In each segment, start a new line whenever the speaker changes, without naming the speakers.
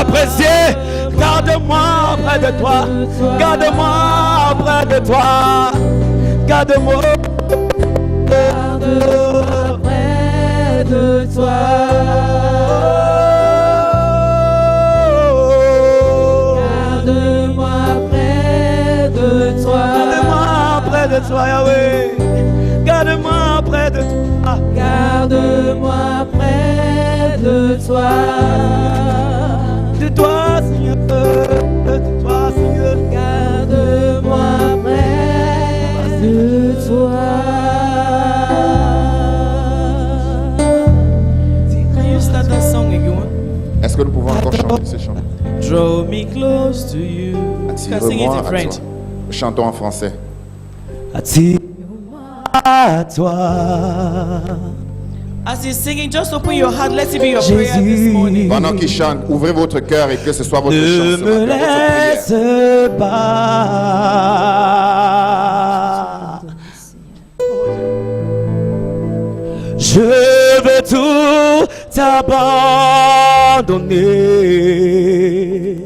apprécier. Garde-moi près de toi. Garde-moi près de toi. Garde-moi
près de toi. Garde-moi près de toi.
Garde-moi près de toi, Yahweh. Garde-moi près de toi.
Garde-moi près de toi.
De toi, Seigneur. De toi, Seigneur.
Garde-moi près de toi.
Can you start that song again?
Est-ce que nous pouvons encore chanter ce chant?
Draw me close to you. You can sing it
Attire-moi
in
à
French.
toi. Chantons en français.
Attire-moi à toi. As he's singing, just open your heart. Let it be your prayer this morning.
Pendant qu'il chante, ouvrez votre cœur et que ce soit votre
Ne
chant,
me
votre
laisse
prière.
pas. Je veux tout abandonner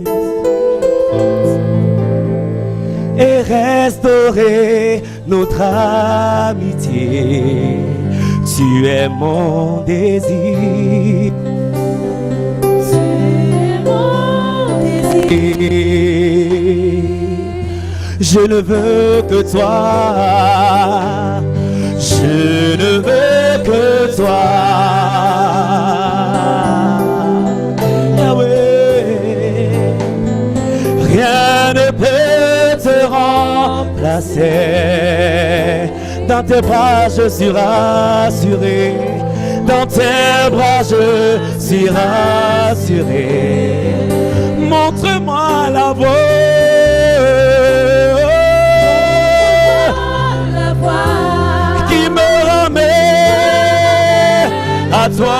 et restaurer notre amitié. Tu es mon désir. Je ne veux que toi. Je ne veux que toi. Yahweh, rien ne peut te remplacer. Dans tes bras je suis rassuré. Dans tes bras je suis rassuré. Montre-moi la voie. Qui me ramène à toi.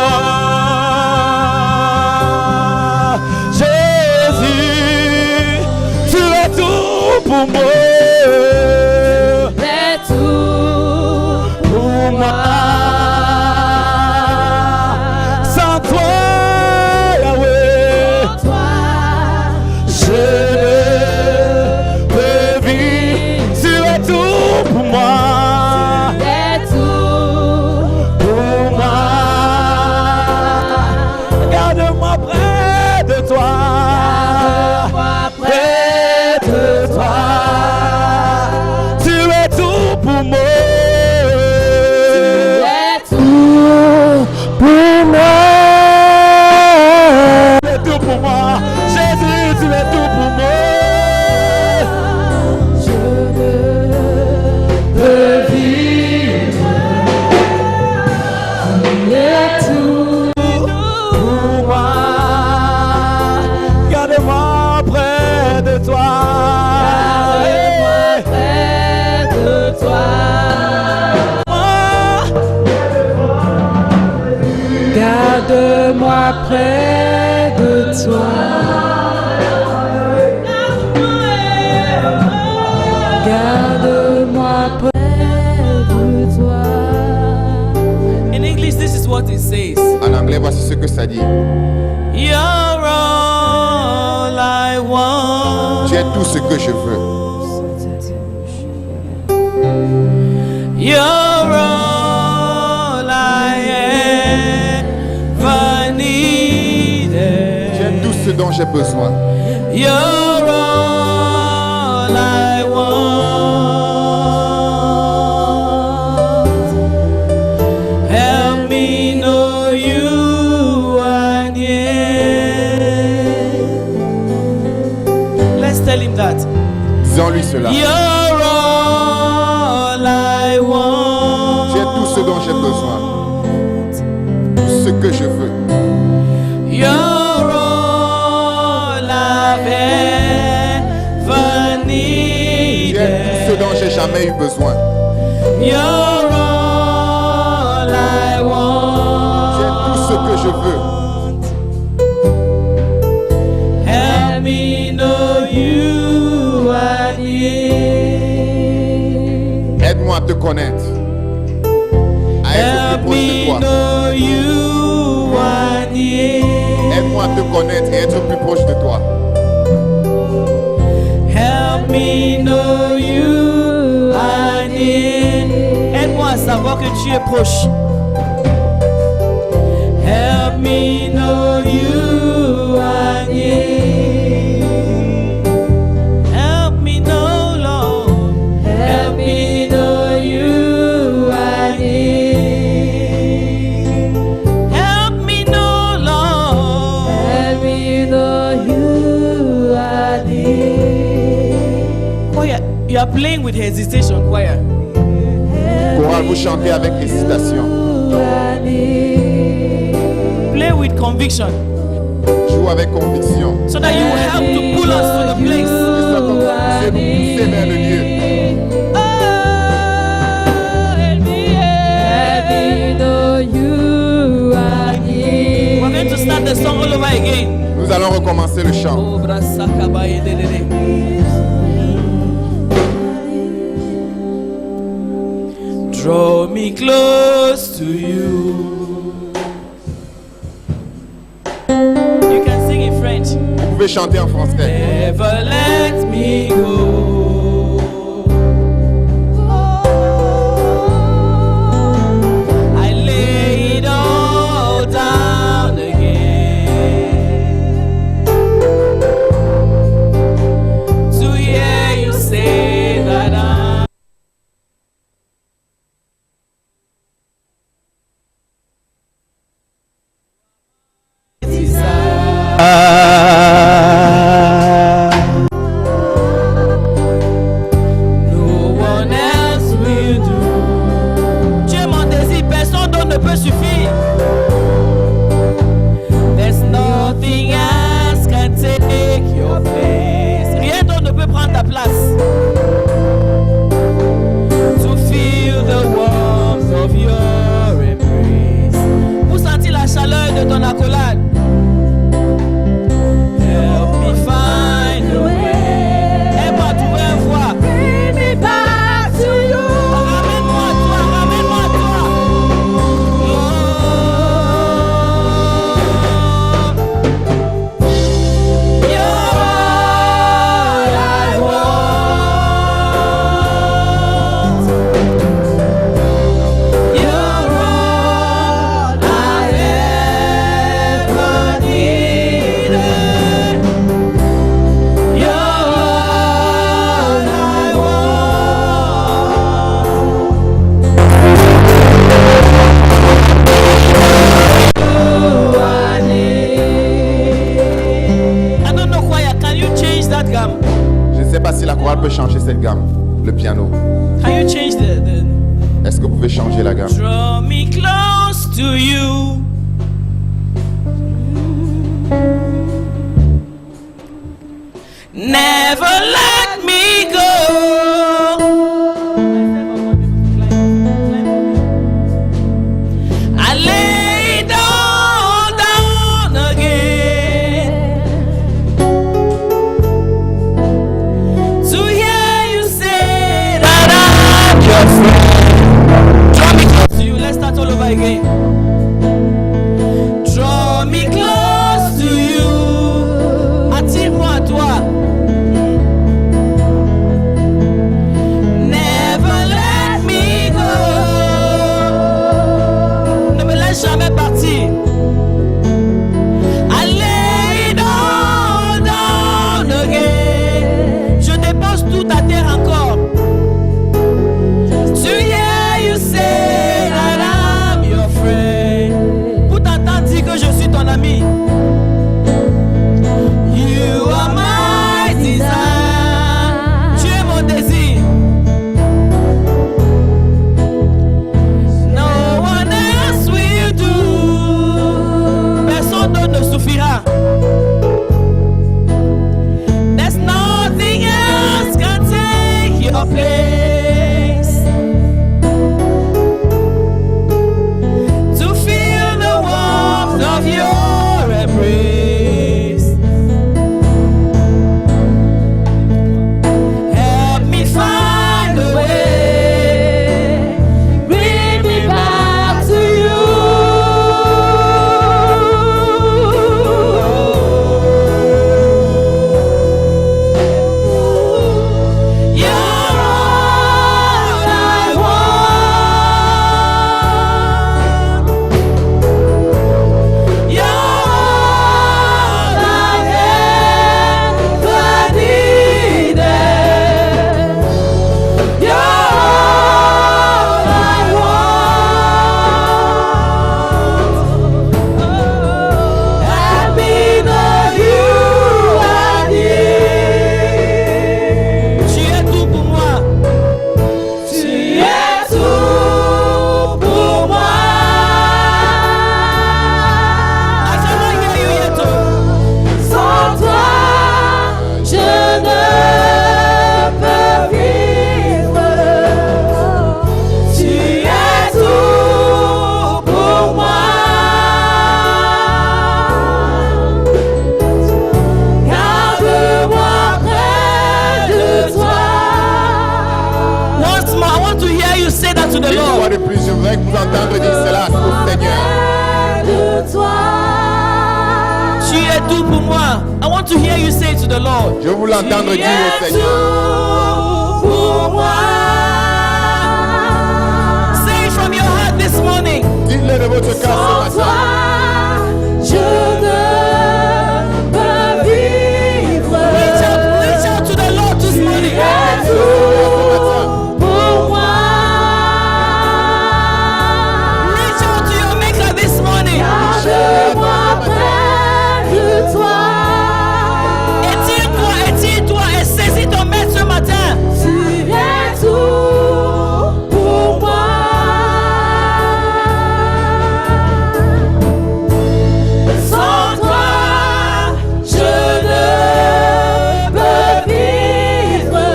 Jésus, tu es tout pour moi. Sans toi, Yahweh, je ne peux vivre. Tu es tout pour moi. Pour moi. Garde-moi près de toi. Près de toi. Tu es tout pour moi. Jésus, tu es tout pour moi. Je ne peux vivre. Tu es tout pour moi. Garde-moi près de toi.
Garde-moi près de toi. Garde-moi près de toi. Garde-moi près de toi.
In English, this is what it says.
En anglais, voici ce que ça dit.
You're all I want.
Tu es tout ce que je veux.
You're all I ever needed.
Tu es tout ce dont j'ai besoin.
You're all I want. Help me know you are near. Let's tell him that.
Disons-lui cela.
You're all I want.
Tu es tout ce dont j'ai besoin. Tout ce que je veux.
You're all I've ever needed.
Tu es tout ce dont j'ai jamais eu besoin.
You're all I want.
Tu es tout ce que je veux.
Help me know you are near.
Aide-moi à te connaître. À être
Help
plus proche de
me
toi.
know you are near.
Aide-moi à te connaître et être plus proche de toi.
Help me know you are near. Aide-moi à savoir que tu es proche. Help me know you are near. Help me know, Lord. Help me know you are near. Help me know, Lord.
Help me know you are near.
Choir, you are playing with hesitation, choir.
Chorale, vous chantez avec hésitation.
You are near.
Play with conviction,
Joue avec conviction.
so that you will help to pull us to the place.
Que ça comme ça, vous pousser vers le lieu.
Oh, help me,
Help me know you are near.
we're going to start the song all over again.
Nous allons recommencer le chant.
Oh, brasakaba yedede. Draw me close to you. You can sing in French.
Vous pouvez chanter en français.
Never let me go. I lay it all down again to hear you say that I'm no one else will do. Tu es mon désir, personne d'autre ne peut suffire. There's nothing else can take your place. Rien d'autre ne peut prendre ta place. To feel the warmth of your embrace. Pour sentir la chaleur de ton accolade. Help me find a way. Aide-moi à trouver une voie.
Bring me back to you.
Ramène-moi à toi, ramène-moi à toi. Lord, you're all I want. You're all I ever needed. You're all I want. I don't know choir. Can you change that gamme?
Je ne sais pas si la chorale peut changer cette gamme. Le piano.
Can you change the
Est-ce que vous pouvez changer la gamme?
Draw me close to you. Never let me go. I lay it all down again to hear you say that I'm your friend. Draw me close to you. Let's start all over again. Draw me close to you. Attire-moi à toi.
J'aimerais vous entendre dire cela au Seigneur.
De toi.
Tu es tout pour moi. I want to hear you say to the Lord.
Je veux vous l'entendre dire au Seigneur.
Tout pour moi.
Say it from your heart this morning.
Dites-le de votre cœur
Sans
ce
toi,
matin.
je ne peux vivre.
Reach out to the Lord this morning.
Tu es tout pour moi.
Reach out to your maker this morning.
Garde-moi près de toi.
Étire-toi et saisis ton maître ce matin.
Tu es tout pour moi. Sans toi, je ne peux vivre.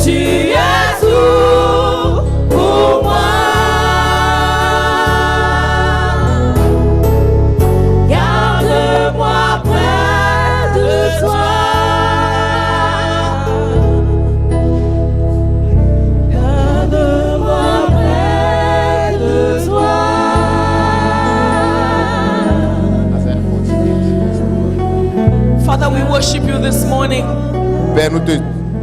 Tu es tout pour moi. Garde-moi près de toi. Garde-moi près de toi.
Father, we worship you this morning.
Père, nous te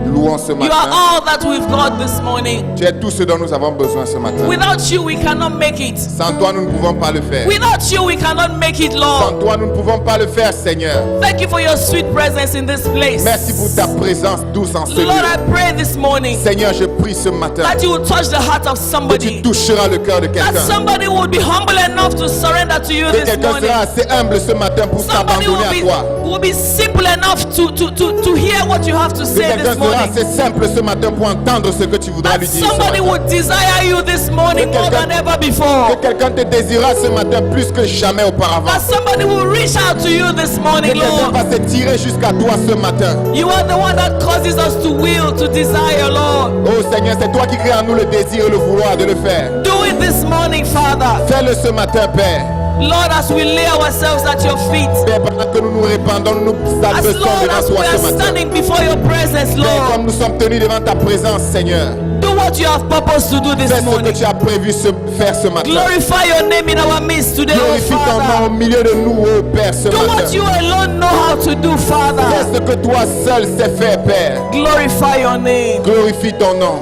louons ce
You are
matin.
all that we've got this morning.
Tu es tout ce dont nous avons besoin ce matin.
Without you, we cannot make it.
Sans toi, nous ne pouvons pas le faire.
Without you, we cannot make it,
Sans
Lord.
toi, nous ne pouvons pas le faire, Seigneur.
Thank you for your sweet presence in this place.
Merci pour ta présence douce en ce
Lord,
lieu.
I pray this morning
Seigneur, je prie ce matin
that you will touch the heart of
que tu
somebody.
toucheras le cœur de
That
quelqu'un.
somebody would be humble enough to surrender to you
Que
this
quelqu'un
morning.
sera assez humble ce matin pour
Somebody
s'abandonner à toi.
will be simple enough to hear what you have to
Que
say
quelqu'un
this
sera
morning.
assez simple ce matin pour entendre ce que tu voudras
That
lui dire ce
somebody
matin.
would desire you this morning more than ever
Que
before.
quelqu'un te désirera ce matin plus que jamais auparavant.
That somebody will reach out to you this
Que
morning,
quelqu'un
Lord.
va se tirer jusqu'à toi ce matin.
You are the one that causes us to will, to desire, Lord.
Oh Seigneur, c'est toi qui crées en nous le désir et le vouloir de le faire.
Do it this morning, Father.
Fais-le ce matin, Père.
Lord, as we lay ourselves at your feet,
Père, pendant que nous nous répandons, nous nous
as
adressons
Lord,
devant
as we
toi
are
ce matin.
standing before your presence,
Père,
Lord,
comme nous sommes tenus devant ta présence, Seigneur,
do what you have purposed to do
fais
this
ce que
morning.
tu as prévu faire ce matin.
Glorify your name in our midst today, oh
Glorifie ton nom au
Father.
milieu de nous, oh Père, ce
Do what you
matin.
alone know how to do,
Fais
Father.
ce que toi seul sais faire, Père.
Glorify your name.
Glorifie ton nom.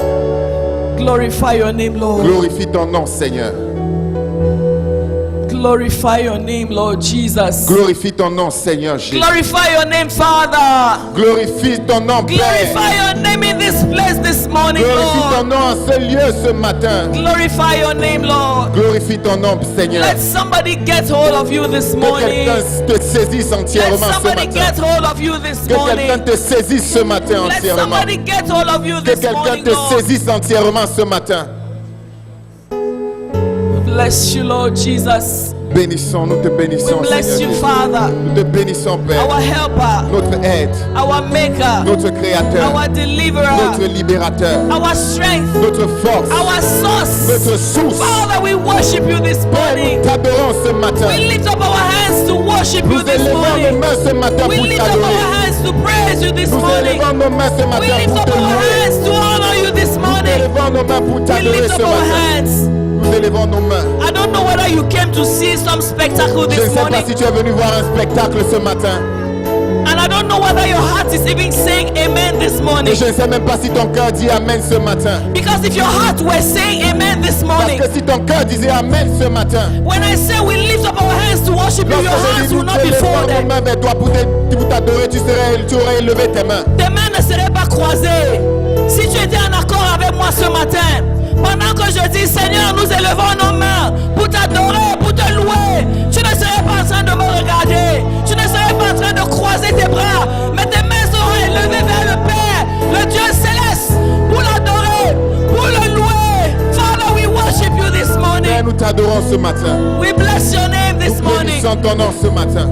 Glorify your name, Lord.
Glorifie ton nom, Seigneur.
Glorify your name, Lord Jesus.
Glorifie ton nom, Seigneur Jésus.
Glorify your name, Father.
Glorifie ton nom, Père.
Glorify your name in this place this morning,
Glorifie ton
Lord.
nom en ce lieu ce matin.
Glorify your name, Lord.
Glorifie ton nom, Seigneur.
Let somebody get hold of you this
Que
morning.
quelqu'un te saisisse
Let
entièrement ce
somebody
matin.
get hold of you this
Que quelqu'un
morning.
te saisisse ce matin
Let
entièrement.
somebody get hold of you
Que
this
quelqu'un
morning,
te
Lord.
saisisse entièrement ce matin.
We bless you, Lord Jesus.
Bénissons, nous te
We
bénissons,
bless
Seigneur
you,
Jésus.
Father.
Nous te bénissons, Père.
Our helper,
Notre aide,
our maker,
notre créateur,
our deliverer,
notre libérateur,
our strength,
notre force,
our source.
notre source.
Father, we worship you this
Père,
morning.
nous t'adorons ce matin.
We lift up our hands to worship you
Nous
this
élevons nos
morning.
mains ce matin
We
pour
lift up
t'adorer.
our hands to praise you this
Nous
morning.
élevons nos mains ce
We
matin
lift
pour
up
te
our
louer.
hands to honor you this
Nous
morning.
élevons nos mains pour
We
t'adorer
lift
ce
up our
matin.
hands.
Nous élevons nos mains.
I don't know whether you came to see some spectacle
Je ne
this
sais pas
morning,
si tu es venu voir un spectacle ce matin.
and I don't know whether your heart is even saying amen this
Et
morning.
je ne sais même pas si ton cœur dit Amen ce matin.
Because if your heart were saying amen this
Parce
morning,
que si ton cœur disait Amen ce matin,
when I say we lift up our hands to worship you, your
lorsque je
hands
dis
will
nous
not be
élevons nos
folded.
mains vers toi pour t'adorer, tu aurais élevé tes mains.
Tes mains ne seraient pas croisées. Si tu étais en accord avec moi ce matin, pendant que je dis Seigneur, nous élevons nos mains pour t'adorer, pour te louer, tu ne serais pas en train de me regarder, tu ne serais pas en train de croiser tes bras, mais tes mains seront élevées vers le Père, le Dieu céleste, pour l'adorer, pour le louer. Father, we worship you this
Père,
morning.
nous t'adorons ce matin.
We bless your name this
Nous
morning.
bénissons ton nom ce matin.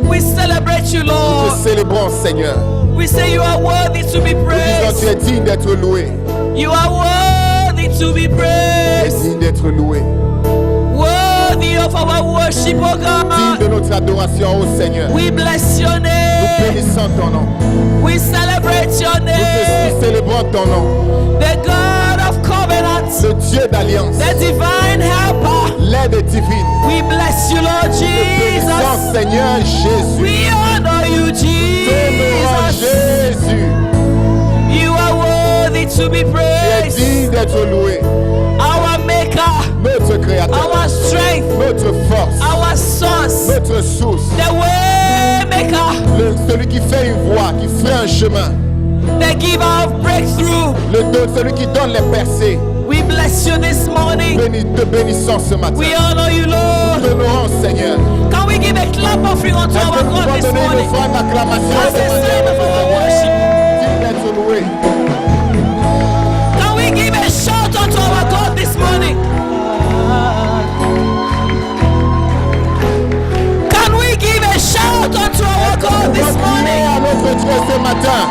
We celebrate you,
Nous
Lord.
te célébrons, Seigneur.
We say you are worthy to be
Nous disons tu
praised.
es digne d'être loué.
You are worthy to be
Tu es
praised.
digne d'être loué.
Worthy of our worship, oh
Digne de
God.
notre adoration, ô Seigneur.
We bless your
Nous
name.
bénissons ton nom.
We celebrate your
Nous
name.
célébrons ton nom.
The God of covenants.
Le Dieu d'alliance,
the divine helper.
l'aide divine.
We bless you, Lord
Bénissons,
Jesus.
Seigneur Jésus.
We honor you,
T'honorons
Jesus.
Jésus.
You are worthy to be
Tu es
praised.
digne d'être loué.
Our maker,
Notre créateur,
our strength,
notre force,
our source,
notre source.
the way maker,
Celui qui fait une voie, qui fait un chemin.
the giver of breakthrough.
Celui qui donne les percées.
We bless you this morning.
Te bénissons ce matin.
We honor you, Lord.
T'honorons, Seigneur.
Can we give a clap offering unto
Est-ce que
our
nous
God
pouvons
this
donner
morning?
une fois une acclamation
As
ce
a
matin?
sign of our worship.
Digne d'être loué.
Can we give a shout unto our God this morning? Can we give a shout unto our God this
Crier
morning?
à notre Dieu ce matin.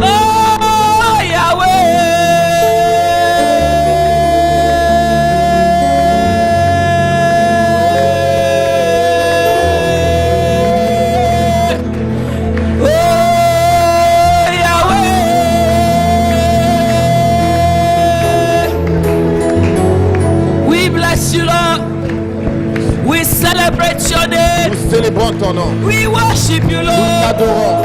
Oh, Yahweh. Oh, Yahweh. We bless you, Lord. We celebrate your name.
Nous célébrons ton nom.
We worship you,
Nous
Lord.
t'adorons.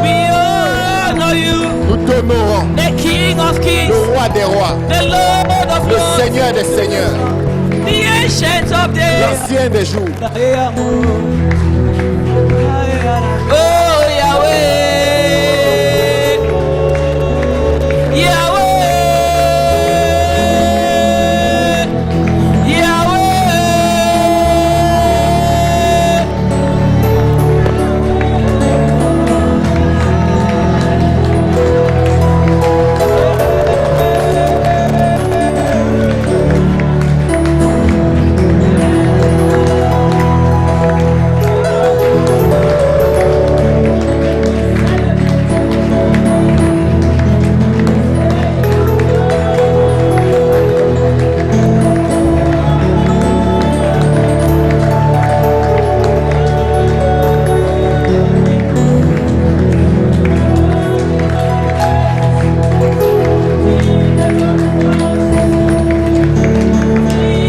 We honor you,
Nous t'honorons.
the King of
Le
Kings,
roi des rois.
the Lord of
Le
Lords,
Seigneur des seigneurs.
the Ancient of Days.
L'ancien des jours.
Oh, Yahweh. Yahweh. Yahweh.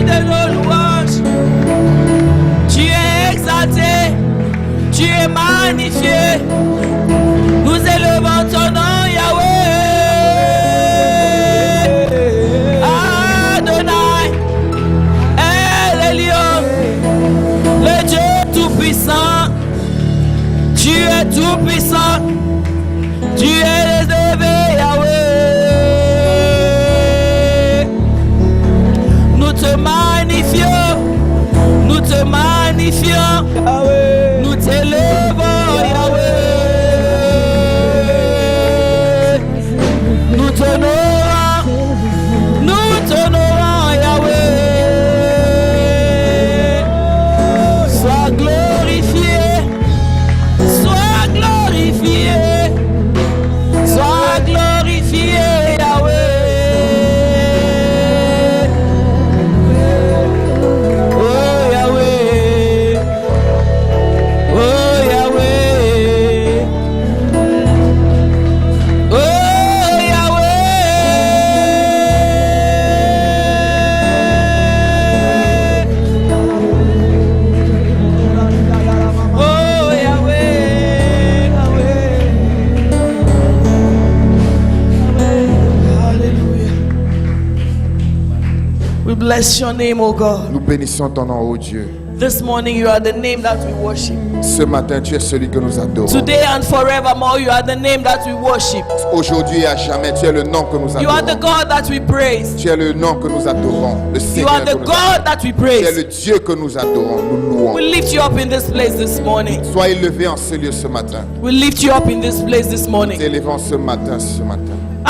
De nos louanges, tu es exalté, tu es magnifié. Nous élevons ton nom, Yahweh. Adonai, El Elyon, le Dieu tout-puissant. Tu es tout-puissant, tu es élevé, Yahweh. Nous te magnifions, nous te magnifions, Yahweh. Nous t'élevons, Yahweh. Nous t'honorons, Yahweh. Sois glorifié, sois glorifié, sois glorifié, Yahweh. Oh Yahweh, oh Yahweh, oh Yahweh, oh Yahweh, Hallelujah. We bless your name, oh God.
Nous bénissons ton nom, ô Dieu.
This morning you are the name that we worship.
Ce matin, tu es celui que nous adorons.
Today and forevermore you are the name that we worship.
Aujourd'hui et à jamais, tu es le nom que nous
You are the
adorons.
God that we praise.
Tu es le nom que nous adorons. Le
You
Seigneur
are
que
the
nous
God that we
adorons. Tu es
praise.
le Dieu que nous adorons. Nous louons.
We lift you up in this place this morning.
Sois élevé en ce lieu ce matin.
We lift you up in this place this morning.
T'élevons ce matin,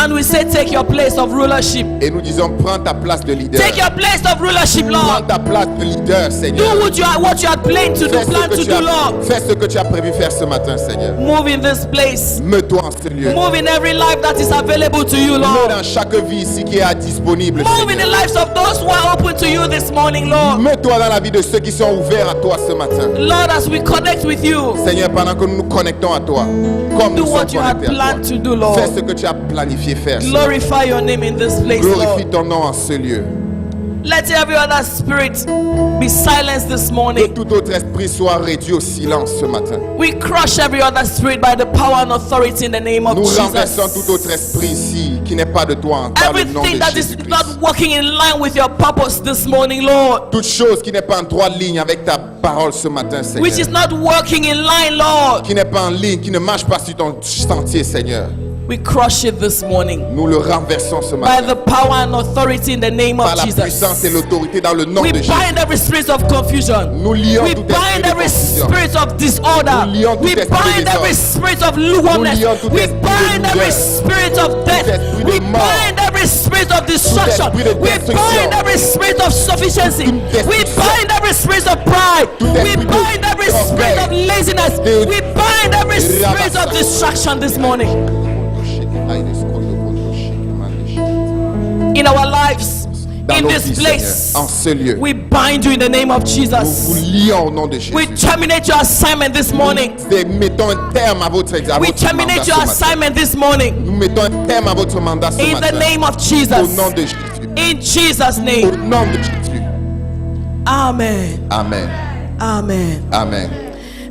And we say, take your place of rulership.
Et nous disons, prends ta place de leader.
Take your place of rulership,
Prends
Lord.
ta place de leader, Seigneur.
Do what you had planned to do,
Fais
plan to do, Lord.
fais ce que tu as prévu faire ce matin, Seigneur.
Move in this place.
Mets-toi en ce lieu.
Move in every life that is available to you,
Mets
Lord.
dans chaque vie ici qui est disponible,
Move in the
Seigneur.
lives of those who are open to you this morning, Lord.
Mets-toi dans la vie de ceux qui sont ouverts à toi ce matin.
Lord, as we connect with you,
Seigneur, pendant que nous nous connectons à toi, comme
do
nous sommes
what you had
connectés à
planned
toi,
to do, Lord.
fais ce que tu as planifié faire. Seigneur.
Glorify your name in this place,
Glorifie
Lord.
ton nom en ce lieu.
Let every other spirit be silenced this
Que
morning.
tout autre esprit soit réduit au silence ce matin.
We crush every other spirit by the power and authority in the name of
Nous renversons tout autre
Jesus.
esprit ici qui n'est pas de toi dans le nom
Everything
de
that is
Jésus-Christ.
not working in line with your purpose this morning, Lord,
Toute chose qui n'est pas en droite ligne avec ta parole ce matin,
which is
Seigneur.
not working in line, Lord,
Qui n'est pas en ligne, qui ne marche pas sur ton sentier, Seigneur.
we crush it this morning
Nous le renversons ce
by
matin.
the power and authority in the name
Par
of
la puissance et
Jesus.
l'autorité dans le nom
We
de Jésus.
bind every spirit of confusion.
Nous lions
We
tout esprit
bind
de
every
confusion.
spirit of disorder.
Nous lions tout
We
esprit de
bind every
désordre.
spirit of lukewarmness.
Nous lions tout
We
esprit de
bind every
lourdeur.
spirit of death.
esprit de
We
mort.
bind every spirit of destruction.
esprit de
We
destruction.
bind every spirit of sufficiency.
Toute
We
destruction.
bind every spirit of pride.
Tout
We
esprit de
bind every spirit of
orgueil.
laziness.
De-
We bind every spirit of distraction this morning in our lives.
Dans
In
nos
this
vies,
place,
Seigneur, en ce lieu,
we bind you in the name of
nous vous
Jesus.
lions au nom de Jésus.
We terminate your assignment this morning.
Et mettons un terme à votre
We
mandat ce
terminate your
matin.
assignment this morning
Nous mettons un terme à votre mandat ce
in the
matin.
name of
Au
Jesus.
nom de Jésus.
In Jesus'
Au
name.
nom de Jésus.
Amen.
Amen.
Amen.
Amen.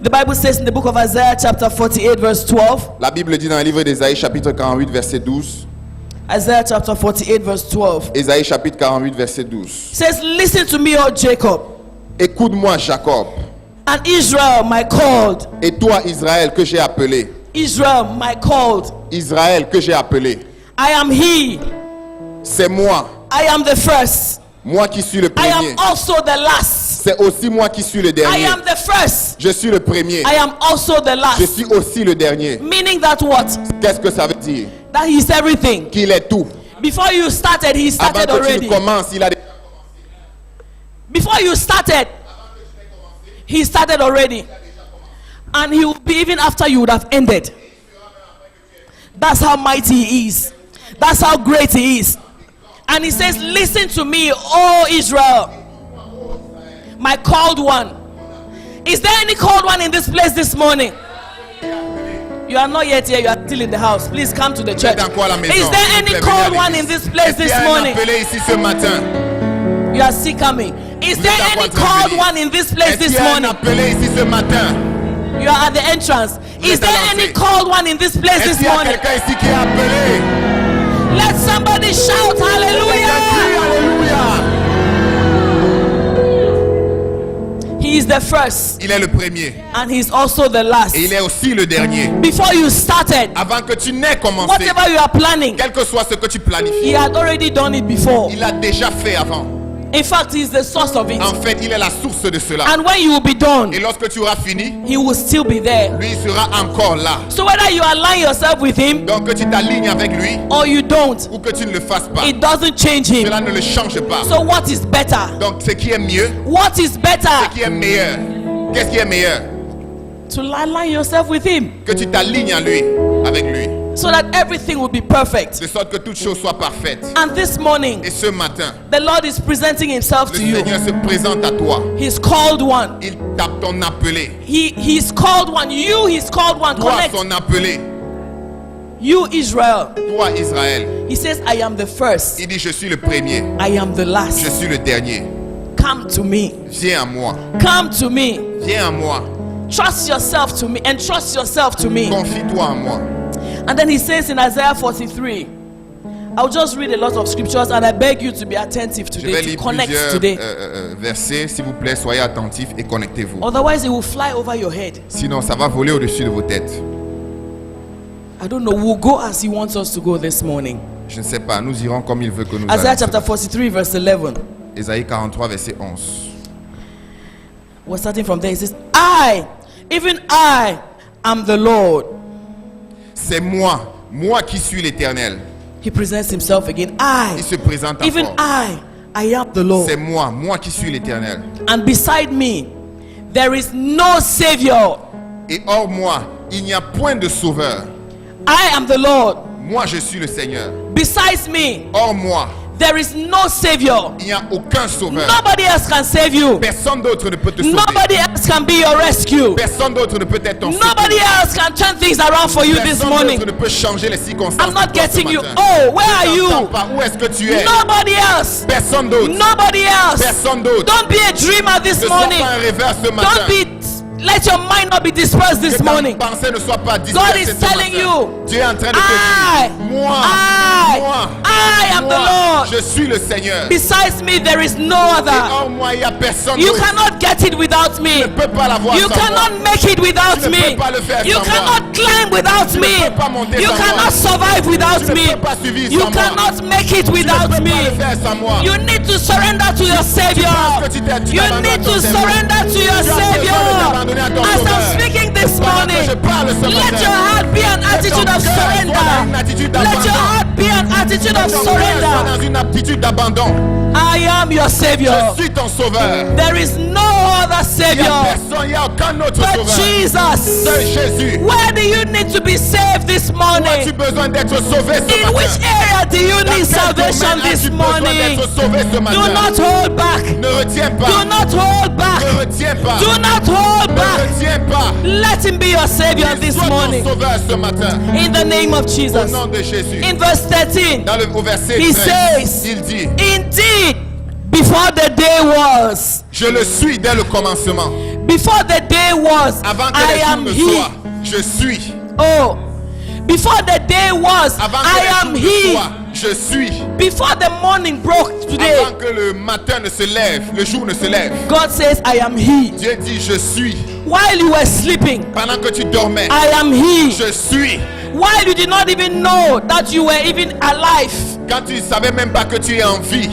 The Bible says in the book of Isaiah, chapter 48, verse 12.
La Bible dit dans le livre d'Ésaïe, chapitre 48, verset 12.
Isaiah chapter 48, verse 12.
Ésaïe, chapitre 48, verset 12.
Says, listen to me, O Jacob,
Écoute-moi, Jacob,
and Israel, my called.
et toi, Israël, que j'ai appelé.
Israel, my called.
Israël, que j'ai appelé.
I am he.
C'est moi.
I am the first.
Moi qui suis le
I
premier.
am also the last.
C'est aussi moi qui suis le
I
dernier.
am the first.
Je suis le premier.
I am also the
Je
last.
suis aussi le dernier.
Meaning that what?
Qu'est-ce que ça veut dire?
That he's everything.
Qu'il est tout.
Before you started, he
Avant
started
que tu
already.
ne commences, il a déjà...
Before you started, he started already. And he will be even after you would have ended. That's how mighty he is. That's how great he is. And he says, listen to me, O Israel, my called one. Is there any called one in this place this morning? You are not yet here, you are still in the house. Please come to the church.
Êtes encore à la maison.
Is there any
Venez à
called
l'église.
one in this place
Est-ce qu'il
this
y a un
morning?
appelé ici ce matin?
You are still coming. Is
Vous
there
êtes encore
any
en train de
called
venir.
one in this place
Est-ce qu'il
this
y a un
morning?
appelé ici ce matin?
You are at the entrance. Is
êtes à
there
l'entrée.
any called one in this place
Est-ce
this
qu'il y a
morning?
quelqu'un ici qui est appelé?
Let somebody shout hallelujah.
Alléluia!
He is the first
Il est le premier.
and he's also the last.
Et il est aussi le dernier.
Before you started,
Avant que tu n'aies commencé,
whatever you are planning,
quel que soit ce que tu planifies,
he had already done it before.
il l'a déjà fait avant.
In fact, he's the source of it.
En fait, il est la source de cela.
And when you will be done,
Et lorsque tu auras fini,
he will still be there.
lui il sera encore là.
So whether you align yourself with him
Donc que tu t'alignes avec lui
or you don't,
ou que tu ne le fasses pas,
it doesn't change him.
cela ne le change pas.
So what is better?
Donc ce qui est mieux,
What is better?
ce qui est meilleur, qu'est-ce qui est meilleur?
To align yourself with him
Que tu t'alignes à lui, avec lui,
so that everything will be perfect.
de sorte que toute chose soit parfaite.
And this morning,
Et ce matin,
the Lord is presenting himself
le
to you.
Seigneur se présente à toi.
He's called one.
Il tape ton appelé.
He's called one. He's called one.
Toi,
Connect.
son appelé.
You, Israel.
Toi, Israël.
He says, I am the first.
Il dit, je suis le premier.
I am the
Je
last.
suis le dernier.
Come to me.
Viens à moi.
Come to me.
Viens à moi.
Trust yourself to me and trust yourself to me.
Confie-toi en moi.
And then he says in Isaiah 43, I'll just read a lot of scriptures and I beg you to be attentive
Je vais
today, to
lire
connect
plusieurs
today.
versets. S'il vous plaît, soyez attentifs et connectez-vous.
Otherwise, it will fly over your head.
Sinon, ça va voler au-dessus de vos têtes.
I don't know. We'll go as he wants us to go this morning.
Je ne sais pas. Nous irons comme il veut que nous
Isaiah
allions.
chapter 43, verse 11.
Ésaïe 43, verset 11.
We're starting from there. It says, even I am the Lord.
C'est moi qui suis l'Éternel.
He presents himself again.
Il se présente
even
encore.
I am the Lord.
C'est moi qui suis l'Éternel.
And beside me, there is no Savior.
Et hors moi, il n'y a point de sauveur.
I am the Lord.
Moi, je suis le Seigneur.
Besides me,
Hors moi,
there is no Savior.
il n'y a aucun sauveur.
Nobody else can save you.
Personne d'autre ne peut te sauver.
Nobody else can be your rescue.
Personne d'autre ne peut être ton
Nobody
secours.
else can turn things around for you this
Personne
morning.
d'autre ne peut changer les circonstances.
I'm not
pour toi ce
getting you.
matin.
Oh, where are
Je t'entends
you?
pas. Où est-ce que tu es?
Nobody else.
Personne d'autre.
Nobody else.
Personne d'autre.
Don't be a dreamer this
Ne sois
morning.
pas un rêveur ce matin.
Don't be. Let your mind not be dispersed this
Que ta
morning.
pensée ne soit pas
God
dispersée
is
ce
telling
matin.
you,
Dieu est en train de te
I
dire, moi,
I am the Lord.
je suis le Seigneur.
Besides me, there is no
Et
other.
hors moi, il n'y a personne
You
d'autre.
cannot get it without
Tu
me.
ne peux pas l'avoir
You
sans moi.
cannot make it without
Tu ne
me.
peux pas le faire
You
sans moi.
cannot climb without
Tu ne
me.
peux pas monter
You
sans moi.
cannot survive
Tu
without
ne
me.
peux pas survivre
You
sans moi.
cannot make it
Tu ne
without
peux pas le
me.
faire sans moi.
You need to surrender to your Savior.
penses que tu
You
t'abandonnes
need
à ton
to
Seigneur.
surrender to your
Tu as besoin de
Savior.
t'abandonner à ton
As I'm
Sauveur.
speaking this
Pendant que je
morning,
parle ce
let
matin,
your heart be an
que ton
attitude of
cœur soit dans une
surrender.
attitude
Let your
d'abandon.
heart be an attitude of
Que ton cœur soit
surrender.
dans une attitude d'abandon.
I am your Savior.
Je suis ton sauveur.
There is no other
Il n'y a
Savior
personne, il n'y a aucun autre
but
sauveur.
Jesus.
Seul Jésus.
Where do you need to be saved this
Où as-tu
morning?
besoin d'être sauvé ce
In
matin?
which area do you
Dans
need
quel
salvation
domaine
this
as-tu besoin
morning?
d'être sauvé ce
Do
matin?
not hold back.
Ne retiens
Do
pas.
not hold back.
Ne retiens pas.
Do not hold
Ne
back.
retiens pas.
Let him be your Savior this
Sois ton
morning.
sauveur ce matin.
In the name of
Au
Jesus.
nom de Jésus.
In verse 13,
Au verset
He
13,
says,
il dit,
indeed, before the day was,
je le suis dès le commencement.
before the day was,
Avant que
I
les jours
am
ne
He.
soient, je suis.
Oh, before the day was,
Avant que
I
les
am
jours ne
He.
soient, je suis.
Before the morning broke today,
Avant que le matin ne se lève, le jour ne se lève.
God says, I am He.
Dieu dit, je suis.
While you were sleeping,
Pendant que tu dormais,
I am He.
je suis.
While you did not even know that you were even alive,
Quand tu ne savais même pas que tu es en vie,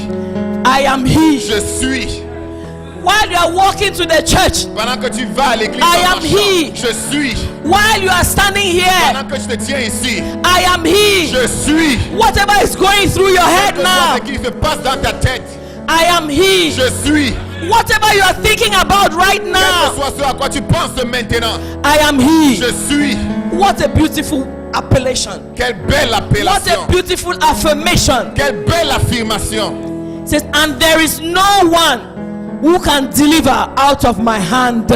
I am He.
je suis.
While you are walking to the church,
Pendant que tu vas à l'église
I
en
am
marchant,
He.
je suis.
while you are standing here,
Pendant que je te tiens ici,
I am He.
je suis.
Whatever is going through your head
Que soit
now,
ce qui se passe dans ta tête,
I am He.
je suis.
Whatever you are thinking about right
Quel que
now,
soit ce à quoi tu penses maintenant,
I am He.
je suis.
What a beautiful appellation.
Quelle belle
What
appellation.
a beautiful affirmation.
Quelle belle affirmation.
It says, and there is no one who can deliver out of my hand.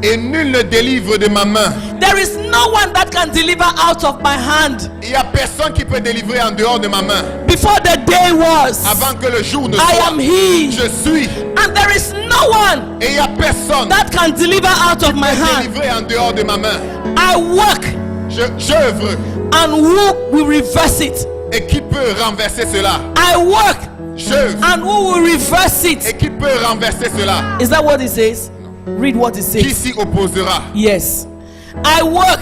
Et nul ne délivre de ma main.
There is no one that can deliver out of my hand.
Il n'y a personne qui peut délivrer en dehors de ma main.
Before the day was,
Avant que le jour ne
I
soit,
am He.
je suis.
And there is no one
Et il n'y a personne
that can deliver out of my
qui peut
hand.
délivrer en dehors de ma main.
I work,
J'œuvre.
and who will reverse it?
Et qui peut renverser cela?
I work,
J'œuvre.
and who will reverse
Et
it?
qui peut renverser cela?
Is that what it says? Read what it
Qui
says.
s'y opposera?
Yes. I work,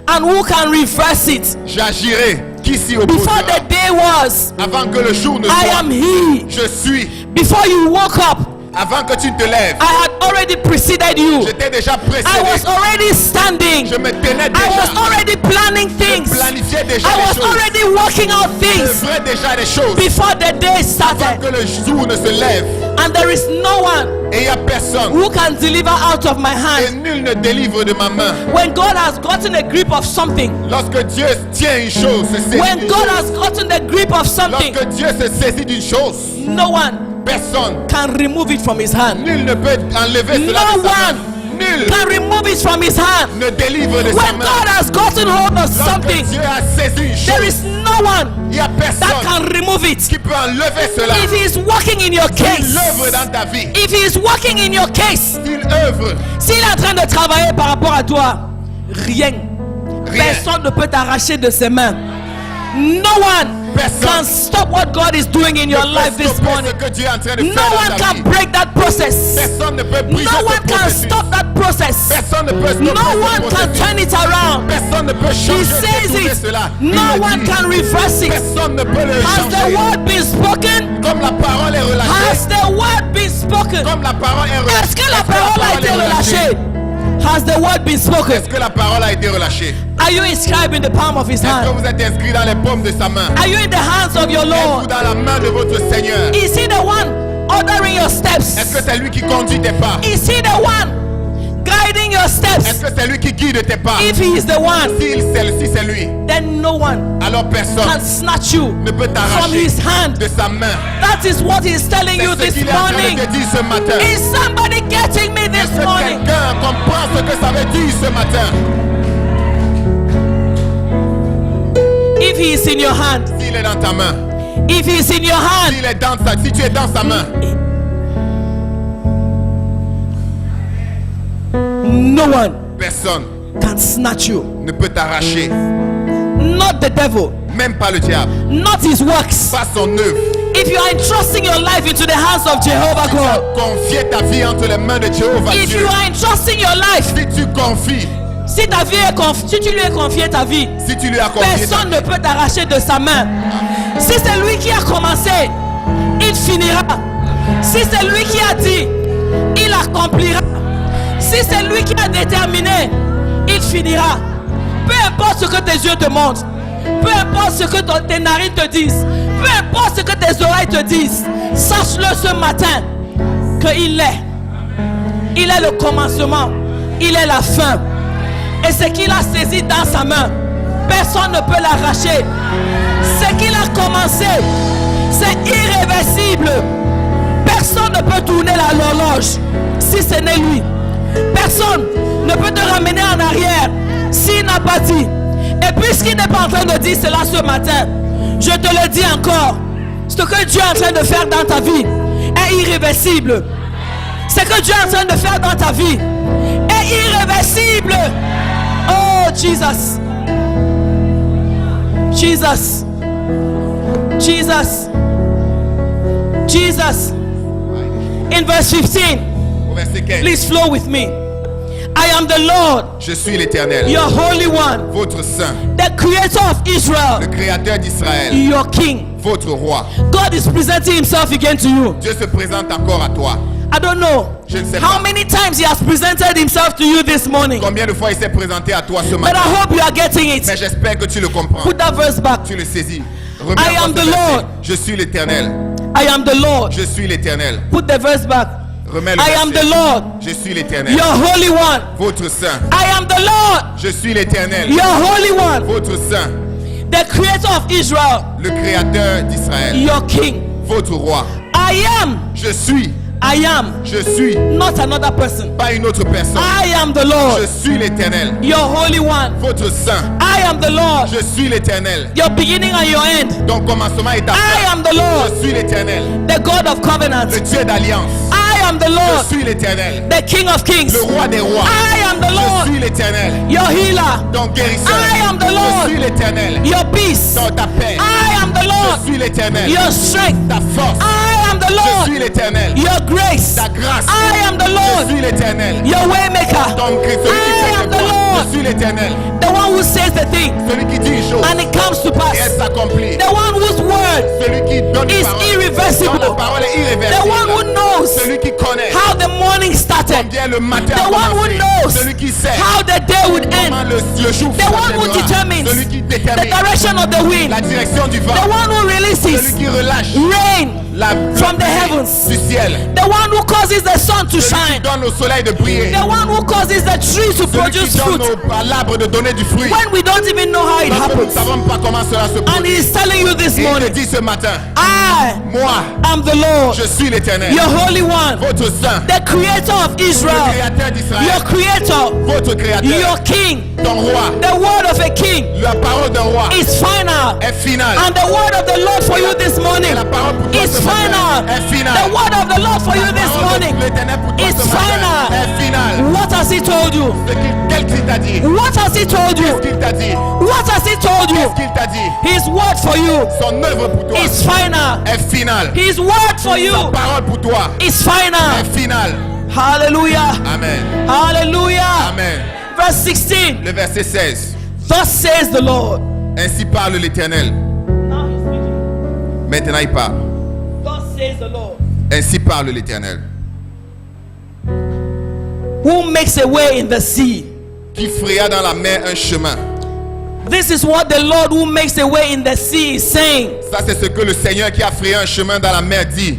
and who can reverse it?
J'agirai. Qui s'y
Before
opposera?
the day was,
Avant que le jour ne
I
soit,
am He.
je suis.
Before you woke up,
Avant que tu te lèves,
I had already preceded you.
j'étais déjà
I
précédé.
was already standing.
Je me tenais
I was
déjà.
already planning things.
Je planifiais déjà
I
les
was
choses.
already working out
Je
things
ferais déjà les choses.
before the day
Avant
started.
que le jour ne se lève.
And there is no one
Et il n'y a personne.
who can deliver out of my
Et
hand.
nul ne délivre de ma main.
When God has gotten a grip of something,
Lorsque Dieu tient une chose, se saisit
when
d'une
God
chose.
has gotten the grip of something,
Lorsque Dieu se saisit d'une chose,
no one
personne,
can remove it from his hand.
nul ne peut enlever cela
No
de sa main.
one
Nul
can remove it from his hand.
ne délivre de sa
When
main.
God has gotten hold of
Lorsque
something,
Dieu a saisi une
there
chose,
is no one
il n'y a
that
personne
can remove it.
qui peut enlever cela.
If he is working in your
Il
case,
œuvre dans ta vie.
if he is working in your case,
Il œuvre.
s'il est en train de travailler par rapport à toi, rien.
Rien.
Personne ne peut t'arracher de ses mains. No one
Personne
can stop what God is doing in your
ne
life
peut
this
stopper
morning.
ce que Dieu est en train de
No
faire
one
dans ta
can
vie.
break that process.
Personne ne peut briser
No
ce
one can
processus.
stop that process.
Personne ne peut stopper
No
ce
one can
processus.
turn it around.
Personne ne peut
He
changer
says
détourner
it.
cela. Il
No
le
one
dit.
can reverse it.
Personne ne peut le
Has the
changer.
word been spoken?
Comme la parole est relâchée.
Has the word been spoken?
Comme la parole est relâchée.
Est-ce que la parole a été relâchée? Has the word been spoken?
Est-ce que la parole a été relâchée?
Are you inscribed in the palm of his
Est-ce que
hand?
vous êtes inscrit dans les paumes de sa main?
Are you in the hands of your
Êtes-vous
Lord?
dans la main de votre Seigneur?
Is he the one ordering your
Est-ce
steps?
que c'est lui qui conduit tes pas?
Is he the one guiding your
Est-ce
steps?
que c'est lui qui guide tes pas?
If he is the one,
Si c'est lui,
then no one
alors personne
can snatch you
ne peut
from
t'arracher
his hand.
de sa main.
That is what he's telling you
C'est ce
this
qu'il est en train
morning.
de te dire ce matin.
Is somebody getting me this
Est-ce que
morning?
quelqu'un comprend ce que ça veut dire ce matin?
If he is in your hand,
S'il est dans ta main,
if he is in your hand,
si tu es dans sa main,
no one
personne
can snatch you.
ne peut t'arracher,
Not the devil,
même pas le diable,
not his works.
pas son œuvre.
If you are entrusting your life into the hands of Jehovah
Tu as
God,
confié ta vie entre les mains de Jéhovah
if
Dieu.
you are entrusting your life,
Si tu confies,
si ta vie est si tu lui as confié ta vie,
si tu lui as confié ta
personne ne peut t'arracher de sa main. Si c'est lui qui a commencé, il finira. Si c'est lui qui a dit, il accomplira. Si c'est lui qui a déterminé, il finira. Peu importe ce que tes yeux te montrent, peu importe ce que tes narines te disent, peu importe ce que tes oreilles te disent, sache-le ce matin qu'il est. Il est le commencement, il est la fin. Et ce qu'il a saisi dans sa main, personne ne peut l'arracher. Ce qu'il a commencé, c'est irréversible. Personne ne peut tourner l'horloge si ce n'est lui. Personne ne peut te ramener en arrière s'il n'a pas dit. Et puisqu'il n'est pas en train de dire cela ce matin, je te le dis encore, ce que Dieu est en train de faire dans ta vie est irréversible. Ce que Dieu est en train de faire dans ta vie est irréversible. Oh Jesus, Jesus, Jesus, Jesus. In verse 15,
Au verset 15.
please flow with me. I am the Lord,
Je suis l'Éternel,
your Holy One,
votre Saint,
the Creator of
le
Israel,
Créateur d'Israël,
your King.
votre Roi.
God is presenting himself again to you.
Dieu se présente encore à toi.
I don't know
Je ne sais
how
pas
many times he has presented himself to you this morning,
combien de fois il s'est présenté à toi ce
but
matin.
I hope you are getting
Mais
it.
j'espère que tu le comprends.
Put that verse back.
Tu le saisis.
I
Remets-moi
am
ce
the
verset.
Lord.
Je suis l'Éternel.
I am the Lord.
Je suis l'Éternel.
Put the verse back.
Remets le
I am
verset.
the Lord,
Je suis l'Éternel,
your Holy One.
votre Saint.
I am the Lord,
Je suis l'Éternel,
your Holy One,
votre Saint,
the Creator of Israel,
le Créateur d'Israël,
your King.
votre Roi.
I am,
Je suis,
not another person.
pas une autre personne.
I am the Lord,
Je suis l'Éternel,
your Holy One.
votre Saint.
I am the Lord,
Je suis l'Éternel,
your beginning and your end.
ton commencement est ta
I
fin.
am the Lord,
Je suis l'Éternel,
the God of covenant.
le Dieu d'alliance.
I am the
Je
Lord,
suis l'Éternel,
the King of kings.
le Roi des rois.
I am the
Je
Lord,
suis l'Éternel,
your healer,
ton guérisseur.
I am the Lord.
Je suis l'Éternel,
your peace.
ton ta paix.
I am the
Je
Lord,
suis l'Éternel,
your strength.
ta force.
I am the
Je
Lord,
suis l'Éternel,
your grace.
ta grâce.
I am the
Je
Lord,
suis l'Éternel,
your waymaker.
ton Christ, celui qui
I
fait
am
des
the
voies.
Lord,
Je suis l'Éternel,
the one who says the thing
celui qui dit une chose
and it comes to
et
pass.
elle s'accomplit.
The one whose word
Celui qui donne une
is
parole,
irreversible.
dont la parole est
The one who
irréversible.
knows
Celui qui connaît
how the morning started.
combien le matin
The
a
one who
commencé.
knows
Celui qui sait
how the day would
comment
end.
le jour
The one who
s'achèvera.
determines
Celui qui
the
détermine
direction of the wind.
la direction du vent.
The one who
Celui
releases
qui relâche
rain
la
from the
pluie
heavens.
du ciel.
The one who causes the sun to
Celui qui
shine.
donne au soleil de briller.
The one who causes the trees to
Celui
produce
qui donne
fruit
à l'arbre de donner du fruit.
when we don't even know how it
Parce que nous ne
happens.
savons pas comment cela se
And
produit.
he is telling you this
Et il te
morning,
dit ce matin,
I
moi,
am the Lord,
je suis l'Éternel,
your Holy One,
votre Saint,
the Creator of
le
Israel,
Créateur
your
d'Israël,
Creator,
votre Créateur,
your King.
ton Roi.
The word of a king
La parole d'un roi
is final.
est finale.
And the word of the Lord for you this morning
La parole pour toi
is
ce matin
final.
est
The
finale.
word of the Lord for you
La
this
parole de
morning
l'Éternel pour toi
is
ce matin
final.
est finale.
What has he told you?
Qu'est-ce qu'il t'a dit?
What has he told
Qu'est-ce
you?
qu'il t'a dit?
What has he told
Qu'est-ce
you?
qu'il t'a dit?
His word for you
Son œuvre pour toi
is final.
est finale.
His word for you
Sa parole pour toi
is final.
est finale.
Hallelujah.
Amen.
Hallelujah.
Amen.
Verse 16.
Le verset 16.
Thus says the Lord.
Ainsi parle l'Éternel.
Now he's speaking.
Maintenant il parle.
Thus says the Lord.
Ainsi parle l'Éternel.
who makes a way in the sea.
qui fraya dans la mer un chemin.
This is what the Lord who makes a way in the sea is saying.
Ça c'est ce que le Seigneur qui a frayé un chemin dans la mer dit.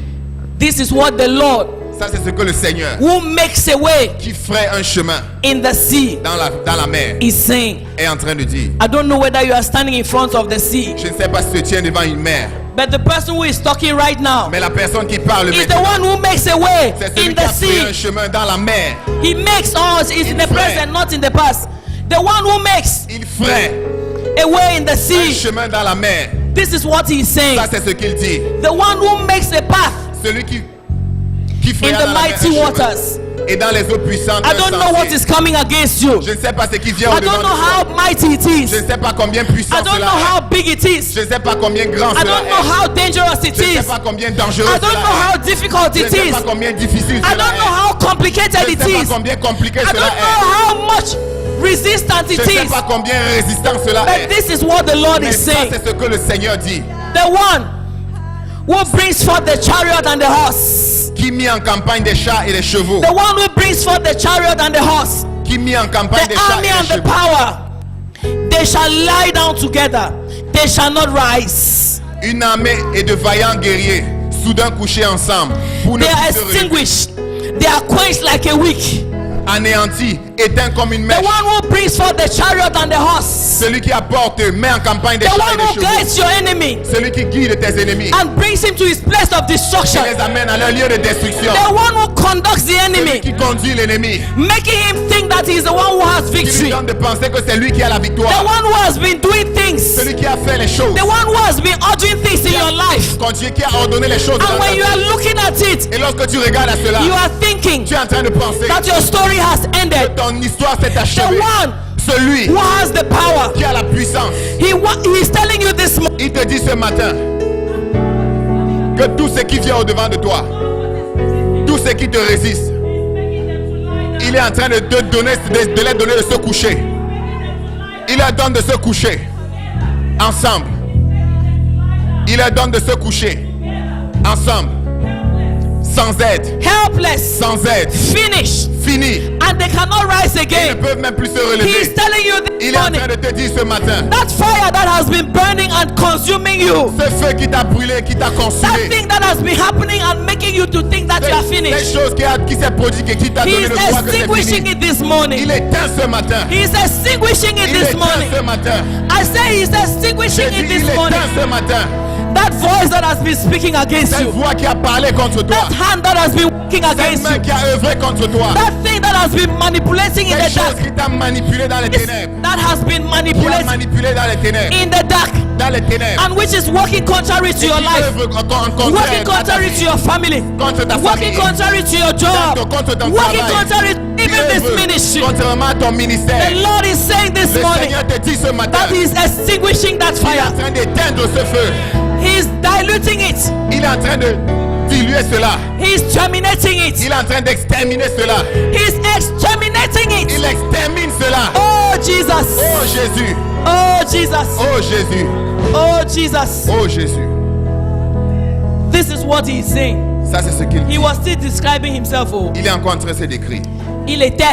This is what the Lord
Ça c'est ce que le Seigneur
who makes a way
qui fraye un chemin
in the sea
dans la mer
is saying.
est en train de dire.
I don't know whether you are standing in front of the sea,
Je ne sais pas si tu tiens devant une mer,
but the person who is talking right now
mais la personne qui parle
is the
maintenant,
one who makes a way
c'est celui
in
qui a
the
frayé un
sea.
chemin dans la mer.
He makes us is in the present, not in the past. The one who makes
Il fraye
a way in the
un
sea.
chemin dans la mer.
This is what he is saying.
Ça c'est ce qu'il dit.
The one who makes a path
Celui qui fraya
in the
dans la mer un
mighty
chemin.
waters.
Et dans les eaux puissantes,
I
un
don't know what
sentier.
is coming against you.
Je ne sais pas ce qui vient
I
au-devant
don't
de
know
toi.
how mighty it is.
Je ne sais pas combien puissant
I don't
cela
know
est.
how big it is.
Je ne sais pas combien grand
I
cela
don't know
est.
how dangerous it
Je ne sais
is.
pas combien dangereux
I don't
cela
know how
est.
difficult
Je ne
it
sais
is.
pas combien difficile
I
cela
don't know
est.
how complicated
Je
it
ne sais pas
is.
combien compliqué
I
cela
don't know
est.
how much resistance
Je
it
ne sais
is.
pas combien résistant cela
But
est.
this is what the Lord
Mais
is
ça
saying.
c'est ce que le Seigneur dit.
The one who brings forth the chariot and the horse.
Qui mit en campagne des chars et des chevaux.
The one who brings forth the chariot and the horse.
Qui mit en campagne des
The
chars
army
et
and
des
the
chevaux.
power. They shall lie down together. They shall not rise.
Une armée et de vaillants guerriers, soudain couchés ensemble, pour ne
They are
plus se relever.
extinguished. They are quenched like a wick.
Anéantis, éteints comme une
The
mèche.
one who brings forth the chariot and the horse.
Celui qui apporte, met en campagne des
The
chars et
one
des
who
chevaux.
guides your enemy
Celui qui guide tes ennemis.
and brings him to his place of
Qui
destruction.
les amène à leur lieu de destruction.
The one who conducts the
Celui
enemy,
qui conduit l'ennemi.
making him think that he is the one who has
Qui lui
victory.
donne de penser que c'est lui qui a la
The
victoire.
one who has been doing things.
Celui qui a fait les choses.
The one who has been ordering things in your life.
Continue, qui a ordonné les choses.
And
dans
when
ta
you
vie.
are looking at it,
Et lorsque tu regardes à cela,
you are thinking
tu es en train de penser
that your story has
que
ended.
ton histoire s'est
The
achevée.
one
Celui
who has the power,
qui a la puissance,
he is telling you this morning,
il te dit ce matin que tout ce qui vient au-devant de toi, tout ce qui te résiste, il est en train de te donner, de leur donner de se coucher. Il leur donne de se coucher ensemble. Il leur donne de se coucher ensemble, sans aide,
helpless,
sans aide,
finished,
fini.
and they cannot rise
Ils ne
again.
peuvent même plus se
He is
relever.
telling you this
Il est en
morning,
train de te dire ce matin,
that fire that has been burning and consuming you,
ce feu qui t'a brûlé, qui t'a
that
consumé,
thing that has been happening and making you to think that you are
ces
finished,
choses qui s'est produit et qui t'a
he
donné
is
le droit que c'est
extinguishing
fini.
it this
Il
morning.
éteint ce matin.
He is extinguishing it
Il
this
éteint
morning.
ce matin.
I say he is
J'ai
extinguishing
dit,
it
il
this morning.
éteint ce matin.
That voice that has been speaking against
Cette
you,
voix qui a parlé contre toi.
that hand that has been working
Cette
against
main
you,
qui a œuvré contre toi.
that thing that has been manipulating in
Cette
the dark,
chose qui t'a manipulé dans les ténèbres.
that has been
Qui a
manipulating
manipulé dans les ténèbres.
in the dark,
Dans les ténèbres.
and which is working contrary to your
Qui
life,
œuvre contraire
working
à ta
contrary to
vie,
your family,
contre ta
working
famille.
contrary to your job,
Contre ton
working
travail.
contrary to
Qui
even this
œuvre
ministry.
contrairement à ton ministère.
The Lord is saying this
Le
morning
Seigneur te dit ce matin.
that He is extinguishing that
Il est
fire.
en train d'éteindre ce feu.
He is diluting it.
Il est en train de diluer cela.
He is terminating it.
Il est en train d'exterminer cela.
He is exterminating it.
Il extermine cela.
Oh Jesus.
Oh Jésus.
Oh Jesus.
Oh Jésus.
Oh Jesus.
Oh Jésus.
This is what he is saying.
Ça c'est ce qu'il
He
dit.
was still describing himself. Oh,
Il est encore en train de se décrire.
il était.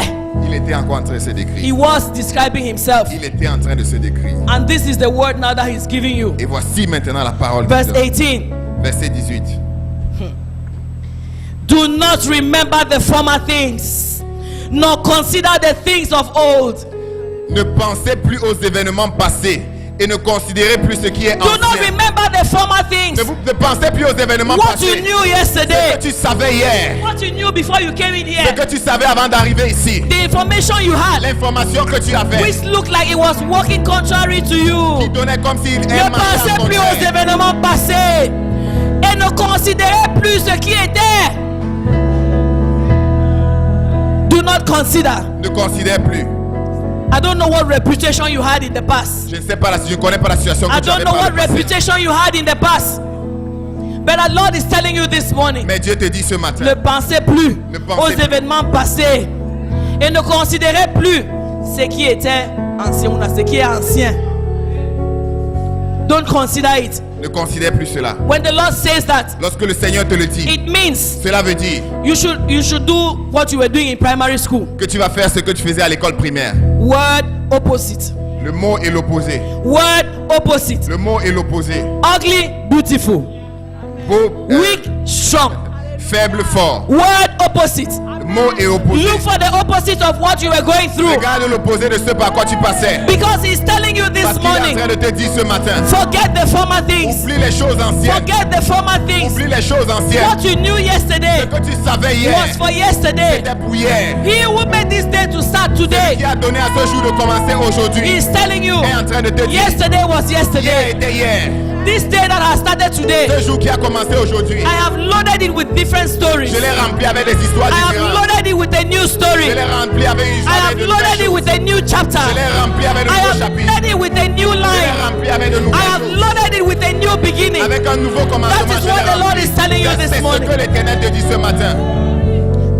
Il était encore en train de se
He
décrire.
was describing himself.
Il était en train de se décrire.
And this is the word now that he's giving you.
Et voici maintenant la parole.
Verse
qu'il donne.
18.
Verset 18.
Do not remember the former things, nor consider the things of old.
Ne pensez plus aux événements passés et ne considérez plus ce qui est
Do not
ancien.
remember the former things.
Ne pensez plus aux événements
What you
passés.
knew
Ce
yesterday,
que tu savais hier.
what you knew before you came in
Ce
here,
que tu savais avant d'arriver ici.
the information you had,
L'information que tu avais.
which looked like it was working contrary to
Qui
you.
donnait comme s'il
Ne
est marché
pensez
en
plus aux
contraire.
événements passés et ne considérez plus ce qui était. Do not consider.
Ne considère plus.
I don't know what reputation you had in the past.
Je ne sais pas, je ne connais pas la situation que
I
tu
don't
avais
know
par
what
le passé.
reputation you had in the past. But the Lord is telling you this morning,
Mais Dieu te dit ce matin.
ne pensez plus
Ne pensez
aux
plus.
événements passés et ne considérez plus ce qui était ancien ou ce qui est ancien. Don't consider it.
Ne considère plus cela.
When the Lord says that,
Lorsque le Seigneur te le dit,
it means
cela veut dire
you should do what you were doing in primary school.
que tu vas faire ce que tu faisais à l'école primaire.
Word opposite.
Le mot est l'opposé.
Word opposite.
Le mot est l'opposé.
Ugly, beautiful.
Beau,
Weak, strong.
faible, fort.
Word opposite.
Le mot est opposé.
Look for the opposite of what you were going through.
Regarde l'opposé de ce par quoi tu passais.
Because he's telling you this
Parce qu'il est en
morning,
train de te dire ce matin.
forget the former things.
Oublie les choses anciennes.
Forget the former things.
Oublie les choses anciennes.
What you knew
Ce
yesterday
que tu savais hier,
was for yesterday.
c'était pour hier.
He who made this day to start
Qui
today
a donné à ce jour de commencer aujourd'hui
is telling you
est en train de te dire.
yesterday was
Hier
yesterday.
était hier.
This day that has started today,
Ce jour qui a commencé aujourd'hui,
I have loaded it with different stories.
je l'ai rempli avec des histoires
I have
différentes.
loaded it with a new story.
Je l'ai rempli avec une
I
histoire
have
de
loaded
nouvelles
it
choses.
with a new chapter.
Je l'ai rempli avec de
I
nouveaux
have
chapitres.
loaded it with a new
Je l'ai
line.
rempli avec de
I
nouvelles
have
choses.
loaded it with a new beginning.
Avec un nouveau commencement,
That is
je l'ai
what the Lord
rempli.
is telling you
Ça,
this
c'est ce
morning.
que l'Éternel te dit ce matin.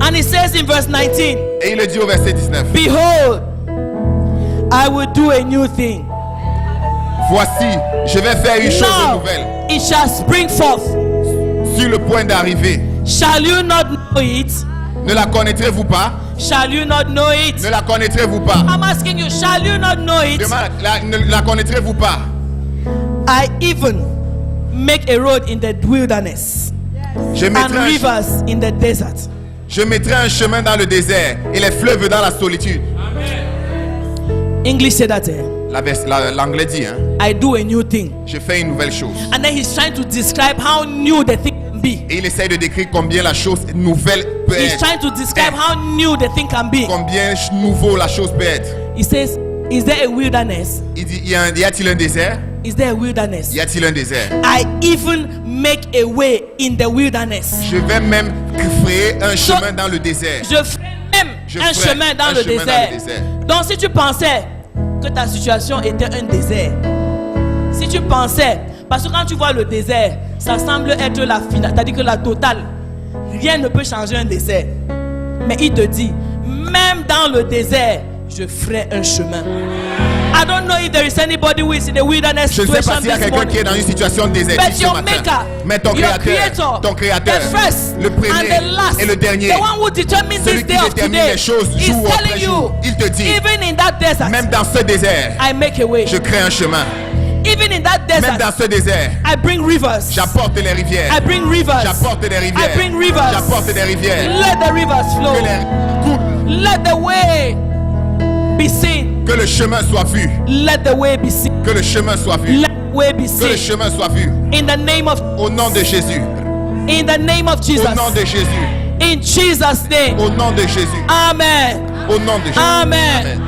And he says in verse 19,
Et il le dit au verset 19.
behold, I will do a new thing.
Voici, je vais faire une chose
Now
nouvelle.
it shall spring forth.
Sur le point d'arriver.
Shall you not know it?
Ne la connaîtrez-vous pas?
Shall you not know it?
Ne la connaîtrez-vous pas?
I'm asking you, shall you not know it?
Ne la connaîtrez-vous pas?
I even make a road in the wilderness
Je
and
mettrai,
rivers in the desert.
je mettrai un chemin dans le désert et les fleuves dans la solitude.
English said that.
L'anglais dit, hein?
I do a new thing.
Je fais une nouvelle chose.
And then he's trying to describe how new the thing can be.
Et il essaye de décrire combien la chose nouvelle peut
He's
être.
trying to describe how new the thing can be.
Combien nouveau la chose peut être.
He says, is there a wilderness?
Il dit, y a-t-il un désert?
Is there a wilderness?
Y a-t-il un désert?
I even make a way in the wilderness.
Je vais même créer un chemin dans le désert.
Je ferai même
Je
un
ferai
chemin dans
un
le
chemin dans
désert.
le désert.
Donc si tu pensais que ta situation était un désert, si tu pensais, parce que quand tu vois le désert, ça semble être la finale, c'est-à-dire que la totale, rien ne peut changer un désert. Mais il te dit, même dans le désert, je ferai un chemin. I don't know if there is anybody who is in a wilderness
Je ne sais pas
situation
s'il y a
this
quelqu'un qui est
morning.
dans une situation désertique
But
ce
your
matin.
maker,
Mais ton
your
créateur, ton créateur,
the first
le
and
premier
the last,
et le dernier,
the one who determines
celui
this
qui
day of
détermine
today,
les choses
is
jour après
telling
jour,
you,
il te dit,
even in that desert,
même dans ce désert,
I make a way.
je crée un chemin.
Even in that
Même
desert,
dans ce désert,
I bring rivers.
j'apporte les rivières.
I bring rivers.
J'apporte des rivières.
I bring rivers.
J'apporte des rivières.
Let the rivers flow.
Que les couples,
Let the way be seen.
que le chemin soit vu.
Let the way be seen.
Que le chemin soit vu.
Let the way be
Que le
seen.
chemin soit vu.
In the name of
Au nom de Jésus.
in the name of Jesus.
Au nom de Jésus.
In Jesus' name.
Au nom de Jésus.
Amen.
Au nom de Jésus.
Amen.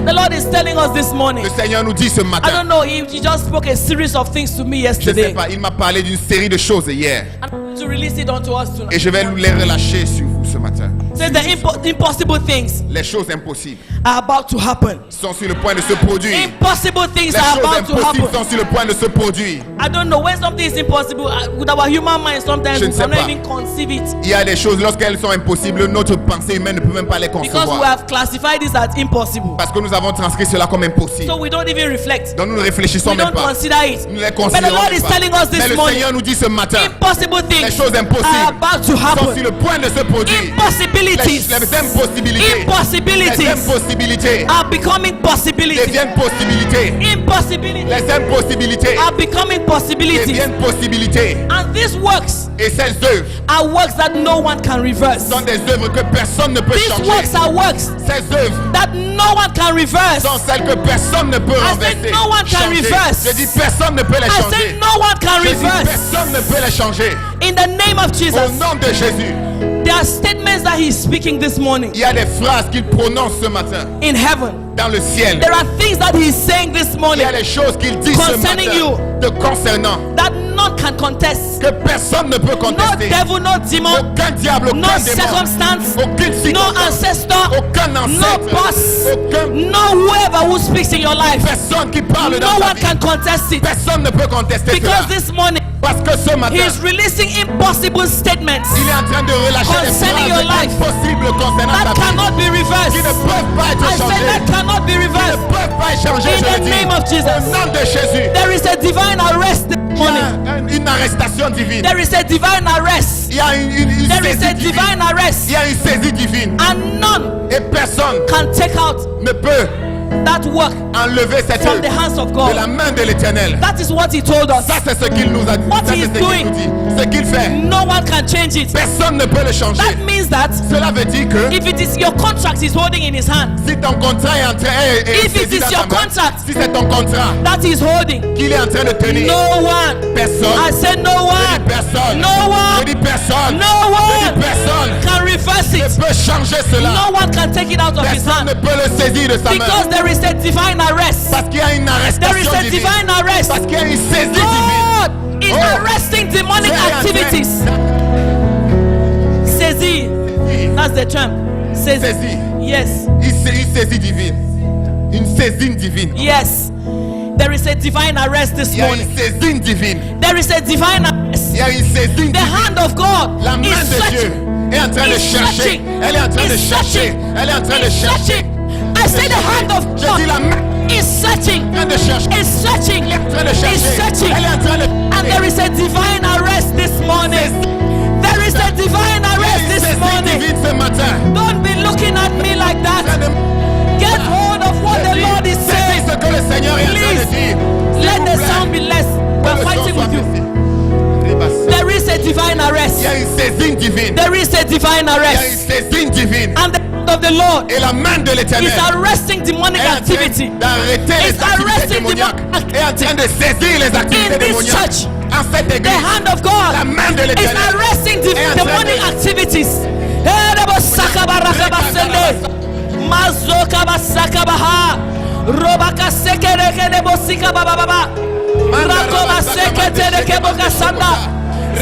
The Lord is telling us this morning.
Le Seigneur nous dit ce
I
matin.
don't know, he just spoke a series of things to me
Je ne sais
yesterday.
pas, il m'a parlé d'une série de choses hier.
I'm going to release it onto us tonight.
Et je vais les relâcher sur vous ce matin.
Says the impossible things
Les choses impossibles
are about to happen.
sont sur le point de se produire.
Impossible things
Les
are
choses
about to
impossibles
happen.
sont sur le point de se produire.
I don't know when something is impossible. With our human mind, sometimes
Je ne
we
sais
cannot
pas.
even conceive it
Il y a des choses, lorsqu'elles sont impossibles, notre pensée humaine ne peut même pas les
because we
concevoir.
have classified this as impossible.
Parce que nous avons transcrit cela comme impossible.
So we don't even reflect.
Donc nous ne réfléchissons
We
même
don't
pas.
consider it.
Nous ne les
But the
considérons
Lord
même
is
pas.
telling us
Mais
this
le
morning,
Seigneur nous dit ce matin,
impossible
les
things
choses
are
impossibles
about to
sont sur
happen.
le point de se produire.
Impossibilities,
Les impossibilités, les
impossibilities
impossibilités
are becoming possibilities.
deviennent possibilités.
Impossibilities
Les impossibilités
are becoming possibilities.
deviennent possibilités.
And these works
Et ces œuvres
are works that no one can reverse.
sont des œuvres que personne ne peut
These
changer.
works are works
Ces œuvres
that no one can reverse.
sont celles que personne ne peut
I
renverser.
said no one can
changer.
reverse.
Je dis personne ne peut les
I
changer.
said no one can
Je dis
reverse.
personne ne peut les changer.
In the name of
Au
Jesus,
nom de Jésus,
there are statements that he's speaking this morning
il y a des phrases qu'il prononce ce matin
in heaven.
dans le ciel.
There are things that he's saying this
Il
morning
y a des choses qu'il dit ce
Concerning
matin
you.
te concernant
that none can contest.
que personne ne peut
No
contester.
devil, no demon,
Aucun diable,
no
aucun démon,
circumstance,
aucune
no
circonstance,
ancestor,
aucun
no
ancêtre,
boss,
aucun
no whoever who speaks in your life.
personne qui parle dans
No
ta
one
vie.
can contest it.
Personne ne peut contester
Because
cela.
this morning
Parce que ce matin,
he is releasing impossible statements
il est en train de relâcher
Concerning
des
your
phrases
life
impossibles concernant
that
ta vie
cannot be
qui ne
reversed.
peuvent pas être
I said
changées.
that cannot be
Qui ne
reversed.
peuvent pas être changées,
In
je
the
le dis.
name of Jesus.
Au nom de Jésus,
There is a divine arrest morning.
Une arrestation divine.
There is a divine arrest.
Il y a une
There is
saisie
a
divine.
divine arrest.
Il y a une saisie divine.
And none
Et personne
can take out
ne peut
that work
enlever cette
from the
œuvre
hands of
de la
God.
main de l'Éternel.
That is what he told us.
Ça, c'est ce qu'il nous a dit.
What
Ça,
he
c'est
is
ce qu'il
doing.
nous dit. Ce qu'il fait.
No one can change it.
Personne ne peut le changer.
That means that
Cela veut dire que
if it is your contract he's holding in his hand,
si ton contrat est en train
If it is
dans
your
ta main,
contract
si c'est ton contrat
that he's holding,
qu'il est en train de tenir,
no one,
personne,
I said no
je
one,
dis personne,
no
je
one,
dis personne,
no
je
one
dis personne
can reverse
ne
it.
peut changer cela.
No one can take it out of his
Personne ne
hand
peut le saisir de sa main.
because there is a divine arrest.
Parce qu'il y a une
There is
arrestation
a
divine.
divine arrest.
Parce qu'il y a une saisie divine.
God is
Oh.
arresting demonic
C'est un
activities. Saisi. That's the term. Saisi.
Saisie.
Yes.
Une saisie divine. Une saisine divine.
Yes. There is a divine arrest this
Il y a
morning.
une saisine divine.
There is a divine arrest.
Il y a une saisine
The
divine.
hand of God
La main
is
de Dieu
searching.
est en train de
Is
chercher.
searching.
Elle est en train de
Is
chercher.
searching.
Elle est en train de
Is
chercher.
searching. I say the hand of
Je dis la
God
main
is searching.
est en train de chercher.
Is searching.
Elle est en train de
Is
chercher.
searching.
Elle est en train de
And there is a divine arrest this morning. There is a divine arrest
Il y a une
this
saisie
morning.
divine ce matin.
Don't be looking at me like that. Get hold of what the Lord is
C'est
saying.
ce que le Seigneur est en train de dire.
Let the sound be less. We're fighting with you. There is a divine
Il y
arrest.
a une saisine divine.
There is a divine
Il y a une
arrest.
saisine divine.
And the hand of the Lord
Et la main de l'Éternel
is arresting demonic
est en
activity
train d'arrêter les
It's
activités
arresting
démoniaques.
demonic
Est en train de saisir les activités
in this
démoniaques.
church.
En cette
The
église,
hand of
la
God
main de
is
l'Éternel
arresting
est en train
demonic
de-
activities. Mazoka basaka baha. Robaka sekereke de bosika baba. Rakoba seke tereke boka sanda.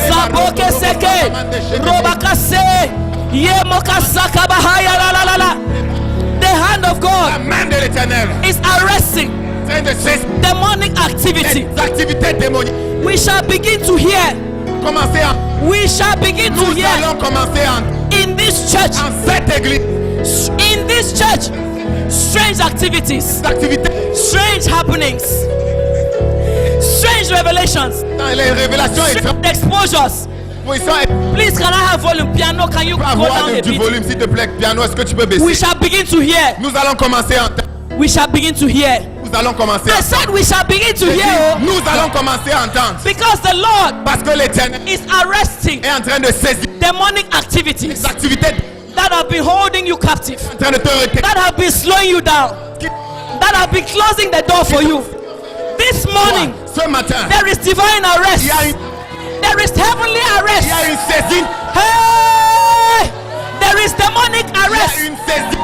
Saboke seke. Robaka se. Yemoka saka baha ya la la la la. The hand of
la
God
main de l'Éternel
is arresting
est en train de saisir
demonic activity.
les activités démoniaques.
We shall begin to hear.
Commencez à,
We shall begin to
nous
hear
allons commencer
in this church.
en cette église
In this church, strange activities,
des activités
strange happenings, strange revelations,
dans les révélations et
strange exposures.
propositions.
Please, can I have volume? Piano, can you go
Avoir
down a
du
bit?
volume s'il te plaît. Piano, est-ce que tu peux baisser?
We shall begin to hear.
Nous allons commencer à entendre.
We shall begin to hear.
Nous allons commencer
I
à
said we shall begin to
J'ai dit,
hear.
nous allons commencer à entendre.
Because the Lord
Parce que l'Éternel
is arresting
est en train de saisir
demonic activities
les activités
that have been holding you captive,
en train de te retenir.
that have been slowing you down, that have been closing the door for you. This morning,
Ce matin,
there is divine arrest.
il y a une,
There is heavenly
il y
arrest.
a une saisine.
Hey! There is demonic
Il y a
arrest
une saisine.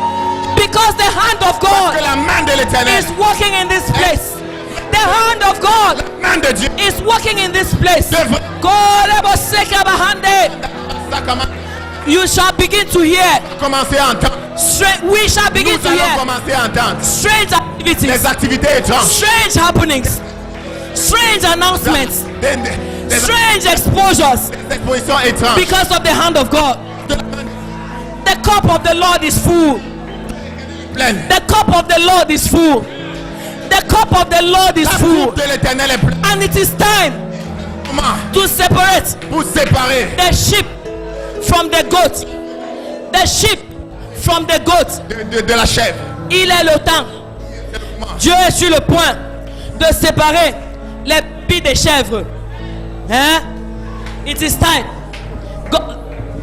because the hand of
Que
God
la main de l'Éternel,
is working in this place. The hand of God
la main de Dieu,
is working in this place.
devrait ça commence
You shall begin to hear.
commencer à entendre.
We shall begin
Nous
to
allons
hear
commencer à entendre
strange activities,
les activités étranges.
strange happenings, strange announcements,
Des
strange exposures
expositions étranges.
because of the hand of God.
De la main
The cup of the Lord is full.
pleine.
The cup of the Lord is full. The cup of the Lord is
La
full.
coupe de l'Éternel est pleine.
And it is time
Comment?
to separate
Pour séparer
the sheep from the goat. The sheep from the goat.
de la chèvre.
Il est le temps. Dieu est sur le point de séparer les brebis des chèvres. Hein? It is time.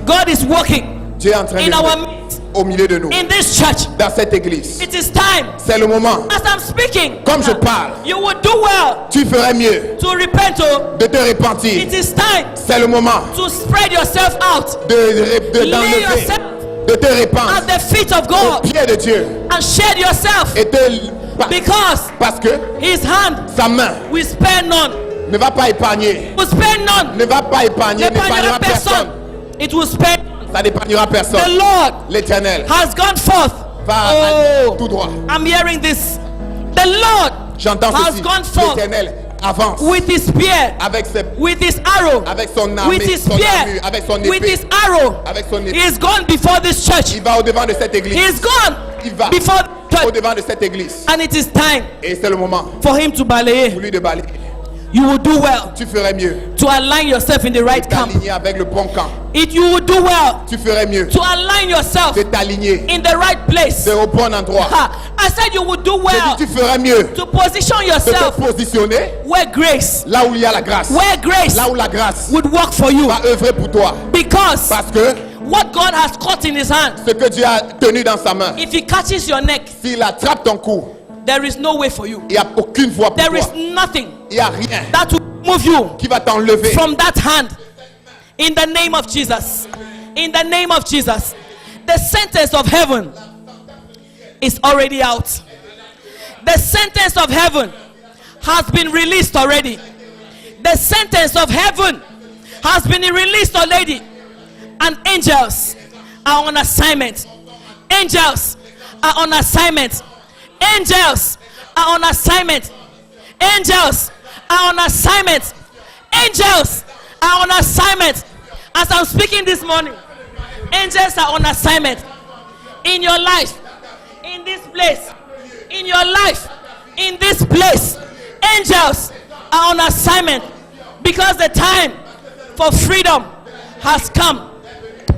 God is working
Dieu est en train
in
de
our midst,
au milieu de nous.
in this church.
Dans cette église.
It is time.
C'est le moment.
As I'm speaking,
Comme je parle,
you would do well
tu ferais mieux
to repent. Oh.
de te repentir.
It is time
C'est le moment
to spread yourself out
d'enlever,
Lay yourself
de te répandre
at the feet of
au
God
pied de Dieu
and shed yourself
et
because
parce que
His hand
sa main
will spare none.
ne va pas épargner,
Will spare none.
ne va pas épargner, n'épargnera
N'épargnera personne.
personne.
It will spare.
Ça n'épargnera
The
personne.
Lord
L'Éternel
has gone forth.
va
Oh,
tout droit.
I'm hearing this. The Lord
J'entends
has
ceci.
gone forth
L'Éternel avance
with His spear,
avec ses,
with His arrow,
avec son armée,
with His
son
spear,
armure, avec son
with
épée,
His arrow.
avec son épée.
He's gone before this church.
Il va au devant de cette église.
He's gone
Il va
before the
au
church.
devant de cette église.
And it is time
Et c'est le moment
for Him to
pour
balayer.
lui de balayer.
you will do well
Tu ferais mieux
to align yourself in the
de
right camp.
t'aligner avec le bon camp.
You will do well
Tu ferais mieux
to align yourself
de t'aligner
in the right place.
au bon endroit.
I said you will do
J'ai
well
dit, tu ferais mieux
to position
de
yourself
te positionner
where grace,
là où il y a la grâce.
where grace
Là où la grâce
would work for you.
va œuvrer pour toi.
Because
Parce que
what God has caught in his hand,
ce que Dieu a tenu dans sa main,
if he catches your neck,
s'il attrape ton cou,
there is no way for you.
il n'y a aucune voie pour
There is
toi.
nothing
Il n'y a rien
that will move you
qui va t'enlever.
from that hand. In the name of Jesus. In the name of Jesus. The sentence of heaven is already out. The sentence of heaven has been released already. The sentence of heaven has been released already. And angels are on assignment. Angels are on assignment. Angels are on assignment. Angels are on assignment. Angels are on assignment. As I'm speaking this morning, angels are on assignment in your life, in this place, in your life, in this place. Angels are on assignment because the time for freedom has come.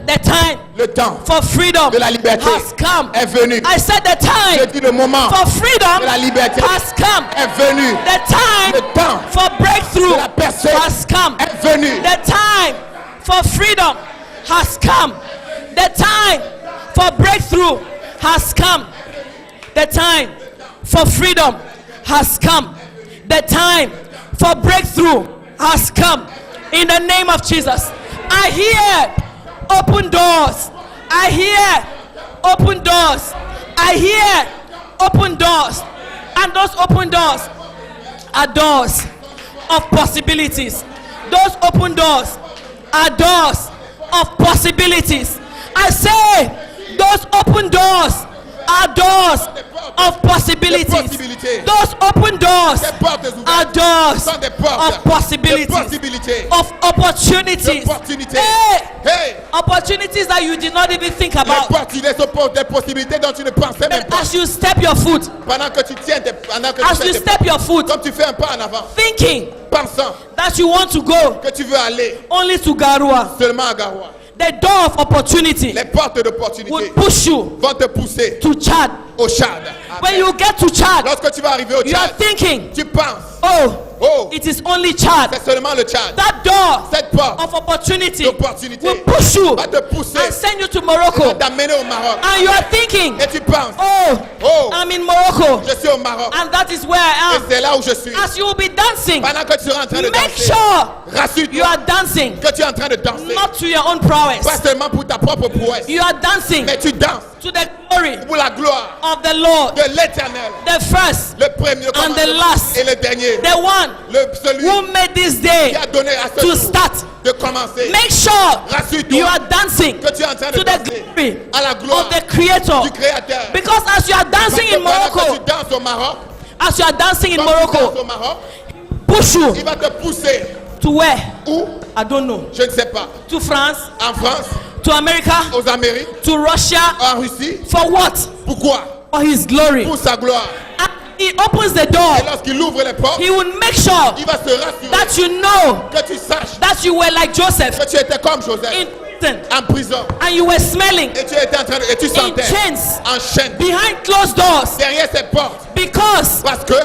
The time
Le temps
for freedom
de la liberté
has come.
est venu.
I said the
Je
time
dis le moment
for freedom
de la liberté
has come.
est venu.
The time
Le temps
for breakthrough
de la personne
has come.
est venu.
The time for freedom has come. The time for breakthrough has come. The time for freedom has come. The time for breakthrough has come. In the name of Jesus, I hear open doors. I hear open doors. I hear open doors. And those open doors are doors of possibilities. Those open doors are doors of possibilities. I say those open doors are doors of possibilities. Those open doors are doors of possibilities, of opportunities. Hey, opportunities that you did not even think about.
Des possibilités dont tu ne pensais même pas.
As you step your foot,
Pendant que tu tiens, pendant que
as
tu
you
fais
step your foot,
comme tu fais un pas en avant,
thinking
pensant
that you want to go
que tu veux aller
only to Garua,
seulement à Garoua.
the door of opportunity
Les portes d'opportunité
will push you
vont te pousser
to Chad.
au Tchad.
When you get to Chad,
Lorsque tu vas arriver au
you are
Tchad,
thinking,
tu penses,
oh, it is only Chad.
c'est seulement le Tchad.
That door
Cette porte
of opportunity
d'opportunité
will push you
va te pousser,
and send you to
va
Morocco.
t'amener au Maroc.
And you are thinking,
Et tu penses,
oh, I'm in Morocco.
je suis au Maroc.
And that is where I
Et
am.
c'est là où je suis.
As you will be dancing,
Pendant que tu es en train de
make
danser,
sure you
rassure-toi
are dancing,
que tu es en train de danser.
not to your own prowess.
Pas seulement pour ta propre prouesse,
You are dancing
mais tu danses
to the glory
pour la gloire
of the Lord,
de l'Éternel.
the first,
Le premier, le
And the
commencement
last.
et le dernier.
the one
Celui
who made this day
qui a donné à ce
to
jour
start.
de commencer.
Make sure
Rassure-toi
you are dancing
que tu es en train de
to the
danser
glory
à la gloire
of the Creator.
du Créateur.
Because as you are dancing in
Parce que pendant que
Morocco,
tu danses au Maroc,
as you are dancing in
quand tu danses
Morocco,
au Maroc,
push you
il va te pousser.
to where?
Où?
I don't know.
Je ne sais pas.
To France,
En France,
to America,
aux Amériques,
to Russia.
en Russie.
For what?
Pourquoi?
For His glory.
Pour sa gloire.
And He opens the door.
Et lorsqu'il ouvre les portes,
He will make sure
il va se rassurer
that you know
que tu saches
that you were like Joseph
que tu étais comme Joseph
in prison
en prison.
and you were smelling
Et tu étais en train de, et tu
in
sentais
chains
en chaîne
behind closed doors
derrière ces portes.
because
Parce que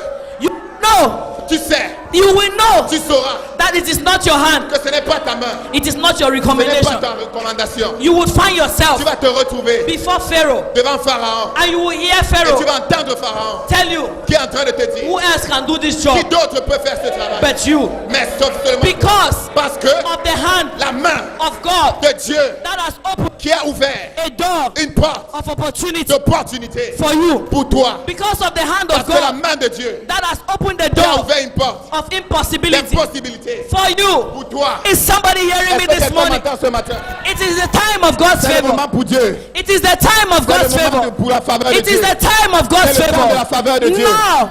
you know,
tu sais,
you will know
tu sauras
that it is not your hand,
que ce n'est pas ta main,
it is not your
ce n'est pas
recommendation.
ta recommandation.
You would find yourself
Tu vas te retrouver
before Pharaoh
devant Pharaon
and you will hear
et
Pharaoh
tu vas entendre Pharaon
tell you,
qui est en train de te dire
who else can do this
qui
job
d'autre peut faire ce travail.
but you?
Mais sauf seulement
Because
parce que
of the hand
la main
of God
de Dieu
that has opened
qui a ouvert
a door
une porte
of opportunity
d'opportunité
for you.
pour toi.
Because of the hand
Parce
of
que la
God
main de Dieu
that has opened the
qui a
door
ouvert une porte
of impossibility
d'impossibilité
for you.
pour toi.
Is somebody hearing me
Est-ce que
this
quelqu'un
morning?
m'entend ce matin?
It is the time of God's
C'est le
favor.
moment pour Dieu.
It is the time of
C'est
God's
le moment
favor.
pour la faveur de
It is
Dieu.
the time of God's
C'est le temps de la faveur de Dieu.
Now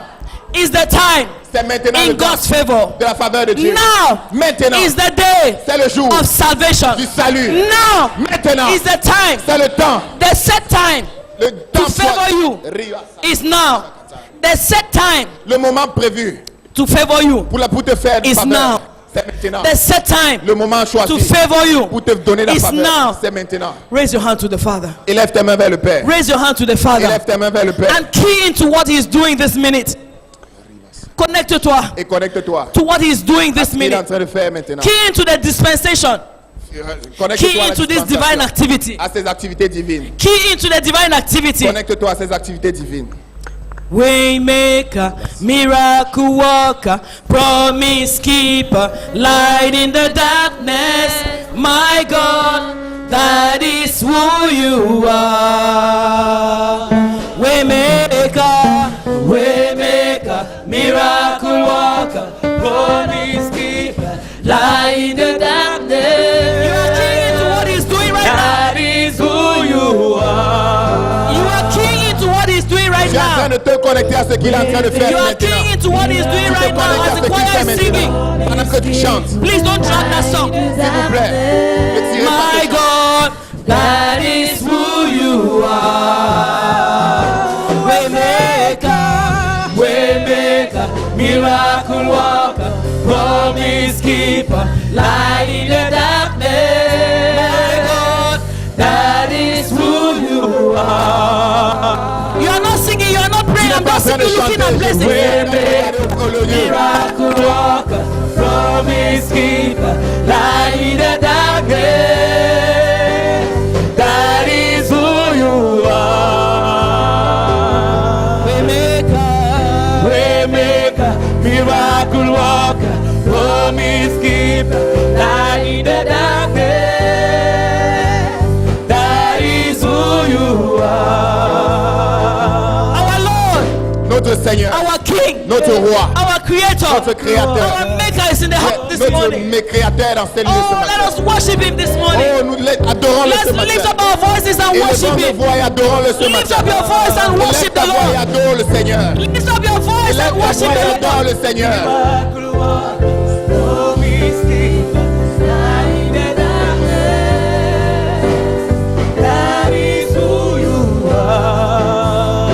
is the time
C'est maintenant
in
le temps
God's favor.
de la faveur de Dieu.
Now
Maintenant,
is the day
c'est le jour
of salvation.
du salut.
Now
Maintenant,
is the time.
c'est le temps.
The set time
Le temps
favor you. is now. The set time
Le moment prévu
to favor you.
pour te faire
It's
faveur.
now.
C'est maintenant.
The set time
Le moment choisi
to favor you
pour te donner la
is
faveur.
now.
C'est maintenant.
Raise your hand to the Father.
Élève tes mains vers le Père.
Raise your hand to the Father.
Élève tes mains vers le Père.
And key into what He is doing this minute. Connecte-toi
Et connecte-toi.
to what He is doing this
Il est en
minute.
train de faire maintenant.
Key into the dispensation.
Connecte-toi
Key
à la
into this
dispensation,
divine activity.
à ces activités divines.
Key into the divine activity.
Connecte-toi à ces activités divines.
Waymaker, miracle worker, promise keeper, light in the darkness. My God, that is who you are. Waymaker, waymaker, miracle worker, promise keeper, light in the darkness. You are key into what He's doing right now. That is who you are. You are key into what He's doing right
Tu es en train
now.
de te connecter à ce qu'il est en train de faire
You are
maintenant.
key into what He's doing
Tu te
right now
connectes à
as
ce
the
qu'il
choir
fait
is singing.
maintenant. Pendant que tu chantes,
Please don't drop that song.
s'il vous plaît. Ne tirez pas
My
ce chant.
God, that is who you are. Waymaker, waymaker, miracle worker, promise keeper, light in the darkness. My God, that is who you are. You are not singing, you are not praying. I'm just looking at blessings. Miracle worker, promise keeper, light in the darkness. That is who you are. Waymaker, waymaker, miracle worker, promise keeper, light in the darkness. That is who you are. Our Lord,
Notre Seigneur,
our King,
notre Roi,
our Creator,
notre Créateur,
our Maker is in the house this
notre
morning.
Créateur dans ces lieux ce
Oh, let
matin.
us worship Him this morning.
Oh, nous adorons-le ce
Let's lift
matin.
up our voices and worship
Élevons nos
Him.
voix et adorons-le ce
Lift
matin.
up your voice and
Élève
worship
ta
the
voix et
Lord.
adore le Seigneur.
Lift up your voice
Élève
and
ta
worship
voix et
the
adore
Lord.
le Seigneur.
That is who you are.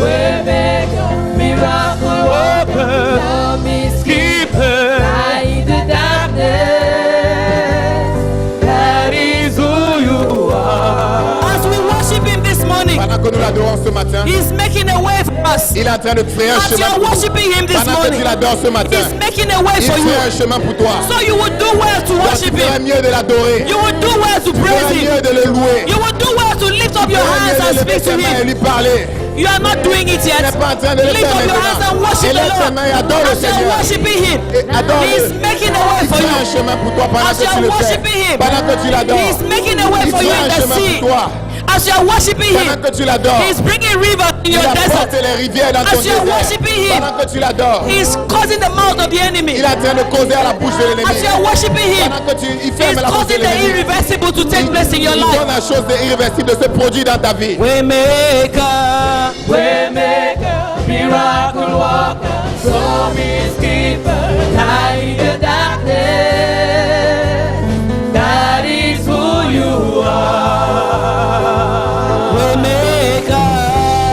Waymaker, miracle worker, promise keeper, light in the darkness. That is who you are. As we worship Him this morning,
Pendant que nous l'adorons ce matin,
He's making a way for us.
il est en train de créer un
As
chemin
you're
pour nous.
worshiping Him this
Pendant que tu
morning,
l'adores ce matin,
He's making a way
il
for
crée
you.
un chemin pour toi.
So you would do well to
Donc, tu
worship
feras
Him.
mieux de l'adorer.
You would do well to
Tu
praise
feras mieux
Him.
de le louer.
You would do well to lift up
Tu
your
feras
hands
mieux
and
de lever
speak to
tes mains et
Him.
lui parler.
You are not doing it
Tu
yet.
n'es pas en train de le
Lift
faire
up your hands and
maintenant.
worship the
Élève tes
Lord.
mains et adore le
As you're
Seigneur.
worshiping Him,
Et adore-le.
He's making a way
Il
for
crée un
you.
chemin pour toi pendant
As
que tu
you're
le fais.
worshiping Him,
Pendant que tu l'adores.
He's making a way
Il
for you
crée
in
un
the
chemin
sea.
pour toi.
As you're worshiping
Pendant
Him,
que tu l'adores.
He's bringing rivers in
Il
your
apporte
desert.
les rivières dans ton
As you're
désert.
worshiping Him,
Pendant que tu l'adores.
He's causing the mouth of the enemy.
Il est en train de causer à la bouche de
As
l'ennemi.
you're worshiping Him,
Pendant que il
He's
ferme la bouche de
causing the
l'ennemi.
irreversible to take place in your
Il
life.
donne la chose d'irréversible de se produire dans ta vie.
Waymaker, waymaker, miracle worker, promise keeper, light in the darkness. That is who you are. Waymaker,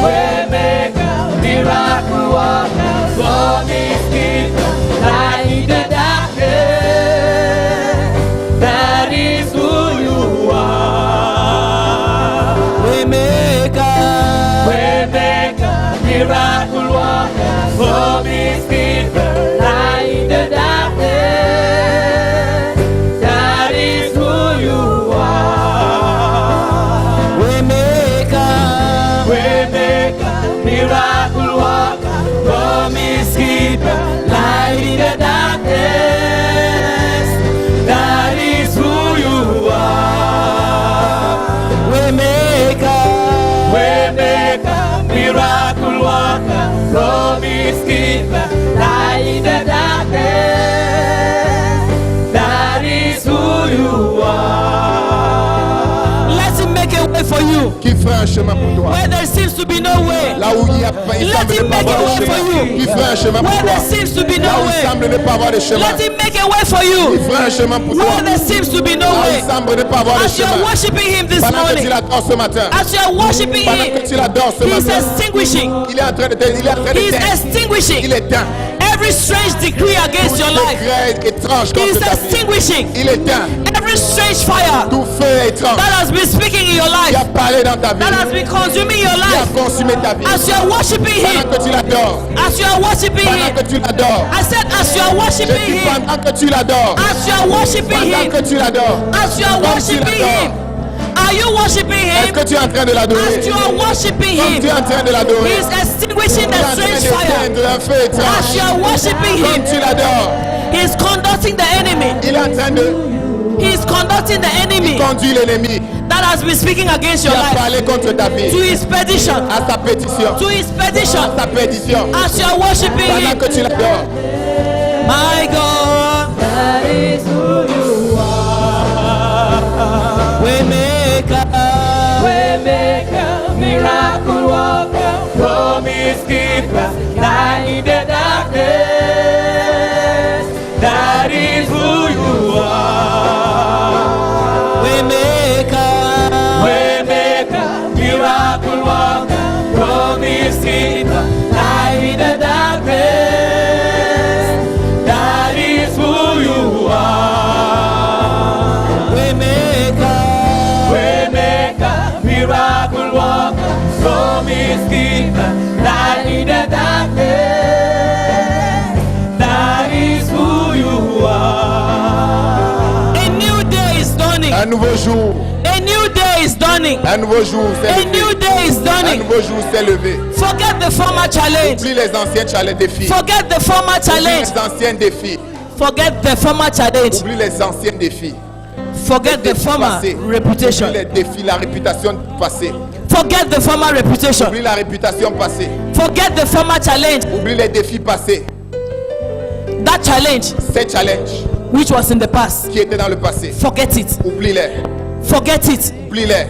waymaker, miracle worker, promise keeper, light in the darkness. That is who you are. Waymaker, waymaker, miracle worker, promise keeper, light in the darkness. That is who you are. Waymaker, waymaker, miracle worker, promise keeper, light in the darkness. That is who you are. Waymaker, waymaker, miracle worker, promise keeper, light in the darkness. That is who you are. Let Him make a way for you. you.
Qui fera un chemin pour toi.
Where there seems to be no way.
Là où il
Let
semble
him
ne pas
make a
avoir
way
de
for
chemin.
you.
Qui fera un chemin pour
Where
toi.
there seems to be
Là
no
où il
way.
semble ne pas avoir de chemin.
Let him make a way for
Qui
you.
fera un chemin pour toi.
Where there seems to be no
Là où
way.
il semble ne pas avoir de
As you are
chemin.
worshiping him this
Pendant que
morning,
tu l'adores ce matin.
as you are worshiping
Pendant que
him,
tu l'adores ce
he is
matin.
extinguishing.
Il est en train de
He is
t'éteindre.
extinguishing
Il éteint.
every strange decree against your life.
Décret étrange
He
contre
is
ta vie.
extinguishing
Il éteint.
every strange fire
Tout feu étrange
that has been speaking in your
qui a
life,
parlé dans ta vie.
that has been consuming your
Qui a
life.
consumé ta vie.
As you are worshiping him,
Pendant que tu l'adores.
as you are worshiping
Pendant
him,
que tu l'adores.
I said, as you are
Je
worshiping
dis
him,
pendant que tu l'adores.
as you are worshiping
Pendant
him,
que tu l'adores.
as you are
Comme tu
worshiping
l'adores.
him, are you worshiping
Est-ce
him?
que tu es en train de l'adorer?
As you are worshiping
Comme tu es
him,
en train de
he
l'adorer.
is extinguishing
Tu es en
the
train
strange fire.
d'éteindre un feu
As you
étrange.
are worshiping
Comme
him,
tu l'adores.
he is conducting the enemy.
Il est en train de
He is conducting the enemy
conduire l'ennemi
that has been speaking against
qui
your
a
life
parlé contre ta
to
vie.
his perdition.
À sa pétition.
To his perdition.
À sa pétition.
As you are worshiping
Pendant
him,
que tu l'adores.
my God,
That is who you are.
Waymaker,
Waymaker, miracle worker, promise keeper, light in the darkness. That is who you are.
Waymaker,
Waymaker, miracle worker, promise keeper, light in the darkness. That is who you are.
Waymaker,
Waymaker, miracle worker, promise keeper, light in the darkness. That is who you are.
a new day is dawning.
Un nouveau jour.
A new day is dawning.
Un nouveau jour s'est
A
levé.
new day is
Un
dawning.
nouveau jour s'est levé.
Forget the former challenge.
Oublie les anciens challenges défis.
Forget the former
Oublie
challenge.
les anciens défis.
Forget the former challenge.
Oublie les anciens défis.
Forget the
Défis
former
passés.
reputation.
Oublie les défis, la réputation passée.
Forget the former reputation.
Oublie la réputation passée.
Forget the former challenge.
Oublie les défis passés.
That challenge
Ces challenges
which was in the past.
qui étaient dans le passé.
Forget it.
Oublie-les.
Forget it.
Oublie-les.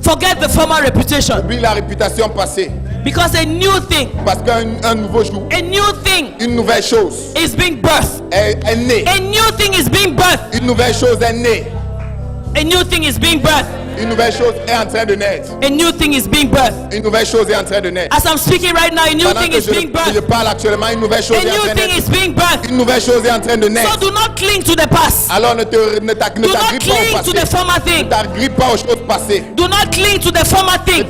Forget the former reputation.
Oublie la réputation passée.
Because a new thing,
Parce qu'un nouveau jour,
a new thing
une nouvelle chose
is being birthed.
est née.
A new thing is being birthed.
Une nouvelle chose est née.
A new thing is being birthed.
Une nouvelle chose est en train de naître.
A new thing is being birthed.
Une nouvelle chose est en train de naître.
As I'm speaking right now, a new
Pendant
thing
que
is being
je
birthed.
parle actuellement, une nouvelle chose
A
est en
new
train de
thing
naître.
is being birthed.
Une nouvelle chose est en train de
So
naître.
do not cling to the past.
Alors ne
Do not
t'agrippe pas au
cling to the
passé.
former
Ne
thing.
t'agrippe pas aux choses passées.
Do not cling to the former thing.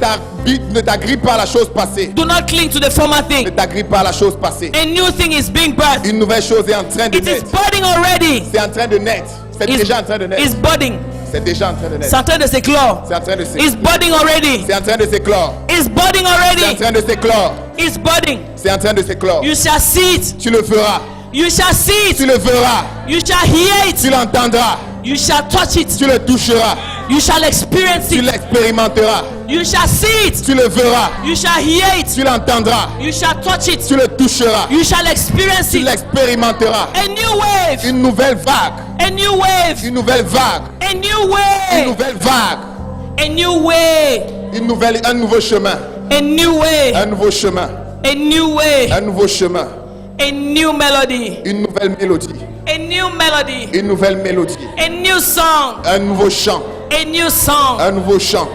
Ne t'agrippe pas à la chose passée.
Do not cling to the former
Ne
thing.
t'agrippe pas à la chose passée.
A new thing is being birthed.
Une nouvelle chose est en train de
It is
naître.
budding already.
C'est en train de naître. C'est
It's,
déjà en train de naître.
it's budding.
C'est déjà en train de
C'est
naître.
en train de s'éclore.
C'est en train de
It's
s'éclore.
budding already.
C'est en train de s'éclore.
It's budding
C'est en
already.
train de s'éclore.
It's budding.
C'est en train de s'éclore.
You shall see it.
Tu le feras.
You shall see
Tu
it.
le verras.
You shall hear
Tu
it.
l'entendras.
You shall touch it.
Tu le toucheras.
You shall experience
Tu
it.
l'expérimenteras.
You shall see it.
Tu le verras.
You shall hear it.
Tu l'entendras.
You shall touch it.
Tu le toucheras.
You shall experience
Tu
it.
l'expérimenteras.
A new wave.
Une nouvelle vague.
A new wave.
Une nouvelle vague.
A new
Une
way.
nouvelle vague.
A new way.
Un nouveau chemin.
A new way.
Un nouveau chemin.
A new way.
Un nouveau chemin.
A new melody.
Une nouvelle mélodie.
A new melody.
Une nouvelle mélodie.
A new song.
Un nouveau chant.
A new song.
Un nouveau chant.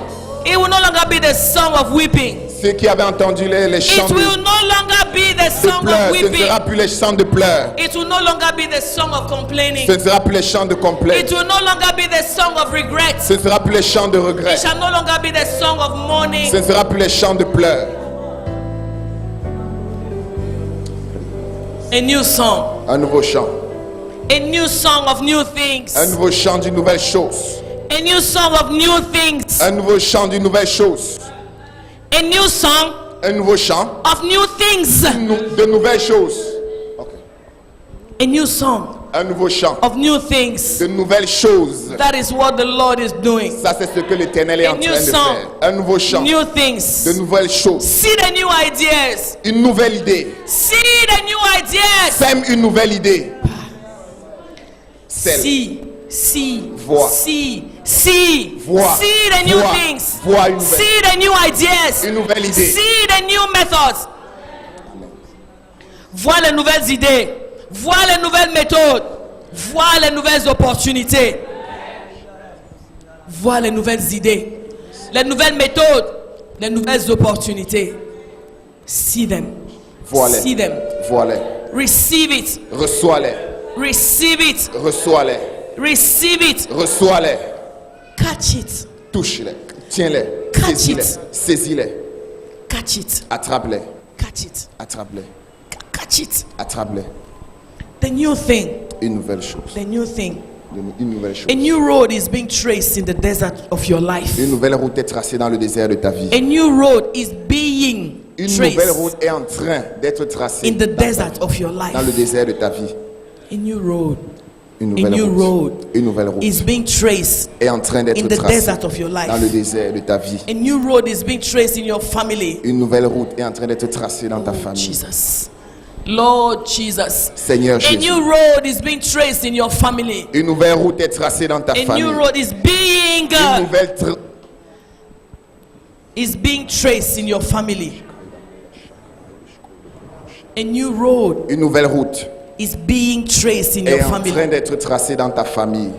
It will no longer be the song of weeping.
Ceux qui avaient entendu les chants
It will
de
no longer be the song
pleurs,
of
ce ne
weeping.
sera plus les chants de pleurs.
It will no longer be the song of complaining.
Ce ne sera plus les chants de complainte.
It will no longer be the song of regret.
Ce ne sera plus les chants de regret.
It shall no longer be the song of mourning.
Ce ne sera plus les chants de pleurs.
A new song.
Un nouveau chant.
A new song of new things.
Un nouveau chant d'une nouvelle chose.
A new song of new things.
Un nouveau chant d'une nouvelle chose.
A new song
Un nouveau chant
of new things.
de nouvelles choses. Ok.
A new song
Un nouveau chant
of new things.
de nouvelles choses.
That is what the Lord is doing.
Ça, c'est ce que l'Éternel est en
A new
train de
song.
faire. Un nouveau chant
New
de
things.
nouvelles choses.
See the new ideas.
Une nouvelle idée.
See the new ideas.
Sème une nouvelle idée. Celle.
See,
Vois.
see
Vois.
the new
Vois.
things.
Vois une nouvelle.
See the new ideas.
Une nouvelle idée.
See the new methods. Vois les nouvelles idées. Vois les nouvelles méthodes. Vois les nouvelles opportunités. Vois les nouvelles idées. Les nouvelles méthodes. Les nouvelles opportunités. See them.
Vois-les.
See them.
Vois-les.
Receive it.
Reçois-les.
Receive it.
Reçois-les.
Receive it.
Reçois-les.
Catch it.
Touche-les. Tiens-les.
Catch
Saisis-les.
it.
Saisis-les.
Catch it.
Attrape-les.
Catch it.
Attrape-les.
Catch it.
Attrape-les.
The new thing.
Une nouvelle chose.
The new thing.
Une nouvelle chose.
A new road is being traced in the desert of your life.
Une nouvelle route est tracée dans le désert de ta vie.
A new road is being
Une nouvelle
traced
route est en train d'être tracée
in the desert of your life.
dans le désert de ta vie.
A new road
Une
A
nouvelle
new
route.
road
Une nouvelle route
is being traced
est en train
in
d'être
the
tracée
desert of your life.
dans le désert de ta vie.
A new road is being traced in your family.
Une nouvelle route est en train d'être tracée dans ta famille.
Jesus. Lord Jesus.
Seigneur
A
Jésus.
new road is being traced in your family.
Une nouvelle route est tracée dans ta
A
famille.
new road is being
Une nouvelle
traced in your family. A new road
Une nouvelle route
is being traced in
est
your
en train
family.
d'être tracée dans ta famille.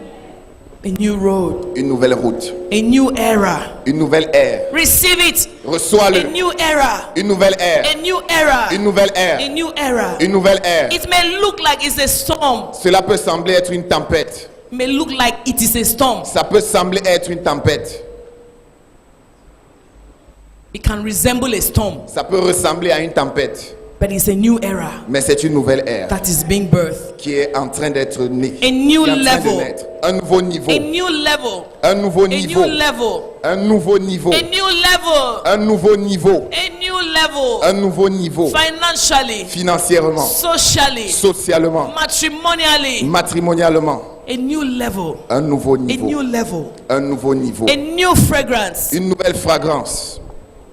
A new road,
Une nouvelle route.
a new era.
Une nouvelle ère.
Receive it. A
Reçois-le.
new era.
Une nouvelle ère.
A new era.
Une nouvelle
A
ère.
new era.
Une nouvelle ère.
It may look like it's a storm.
Cela peut sembler être une tempête.
It may look like it is a storm.
Ça peut sembler être une tempête.
It can resemble a storm,
Ça peut ressembler à une tempête.
but it's a new era
Mais c'est une nouvelle ère
that is being birthed.
qui est en train d'être née.
A new
Qui est en train de
level.
naître. Un nouveau niveau.
A new level.
Un nouveau
A
niveau.
new level.
Un nouveau niveau.
A new level.
Un nouveau niveau.
A new level.
Un nouveau niveau.
Financially,
Financièrement.
socially,
Socialement.
matrimonially.
Matrimonialement.
A new level.
Un nouveau
A
niveau.
new level.
Un nouveau niveau.
A new fragrance.
Une nouvelle fragrance.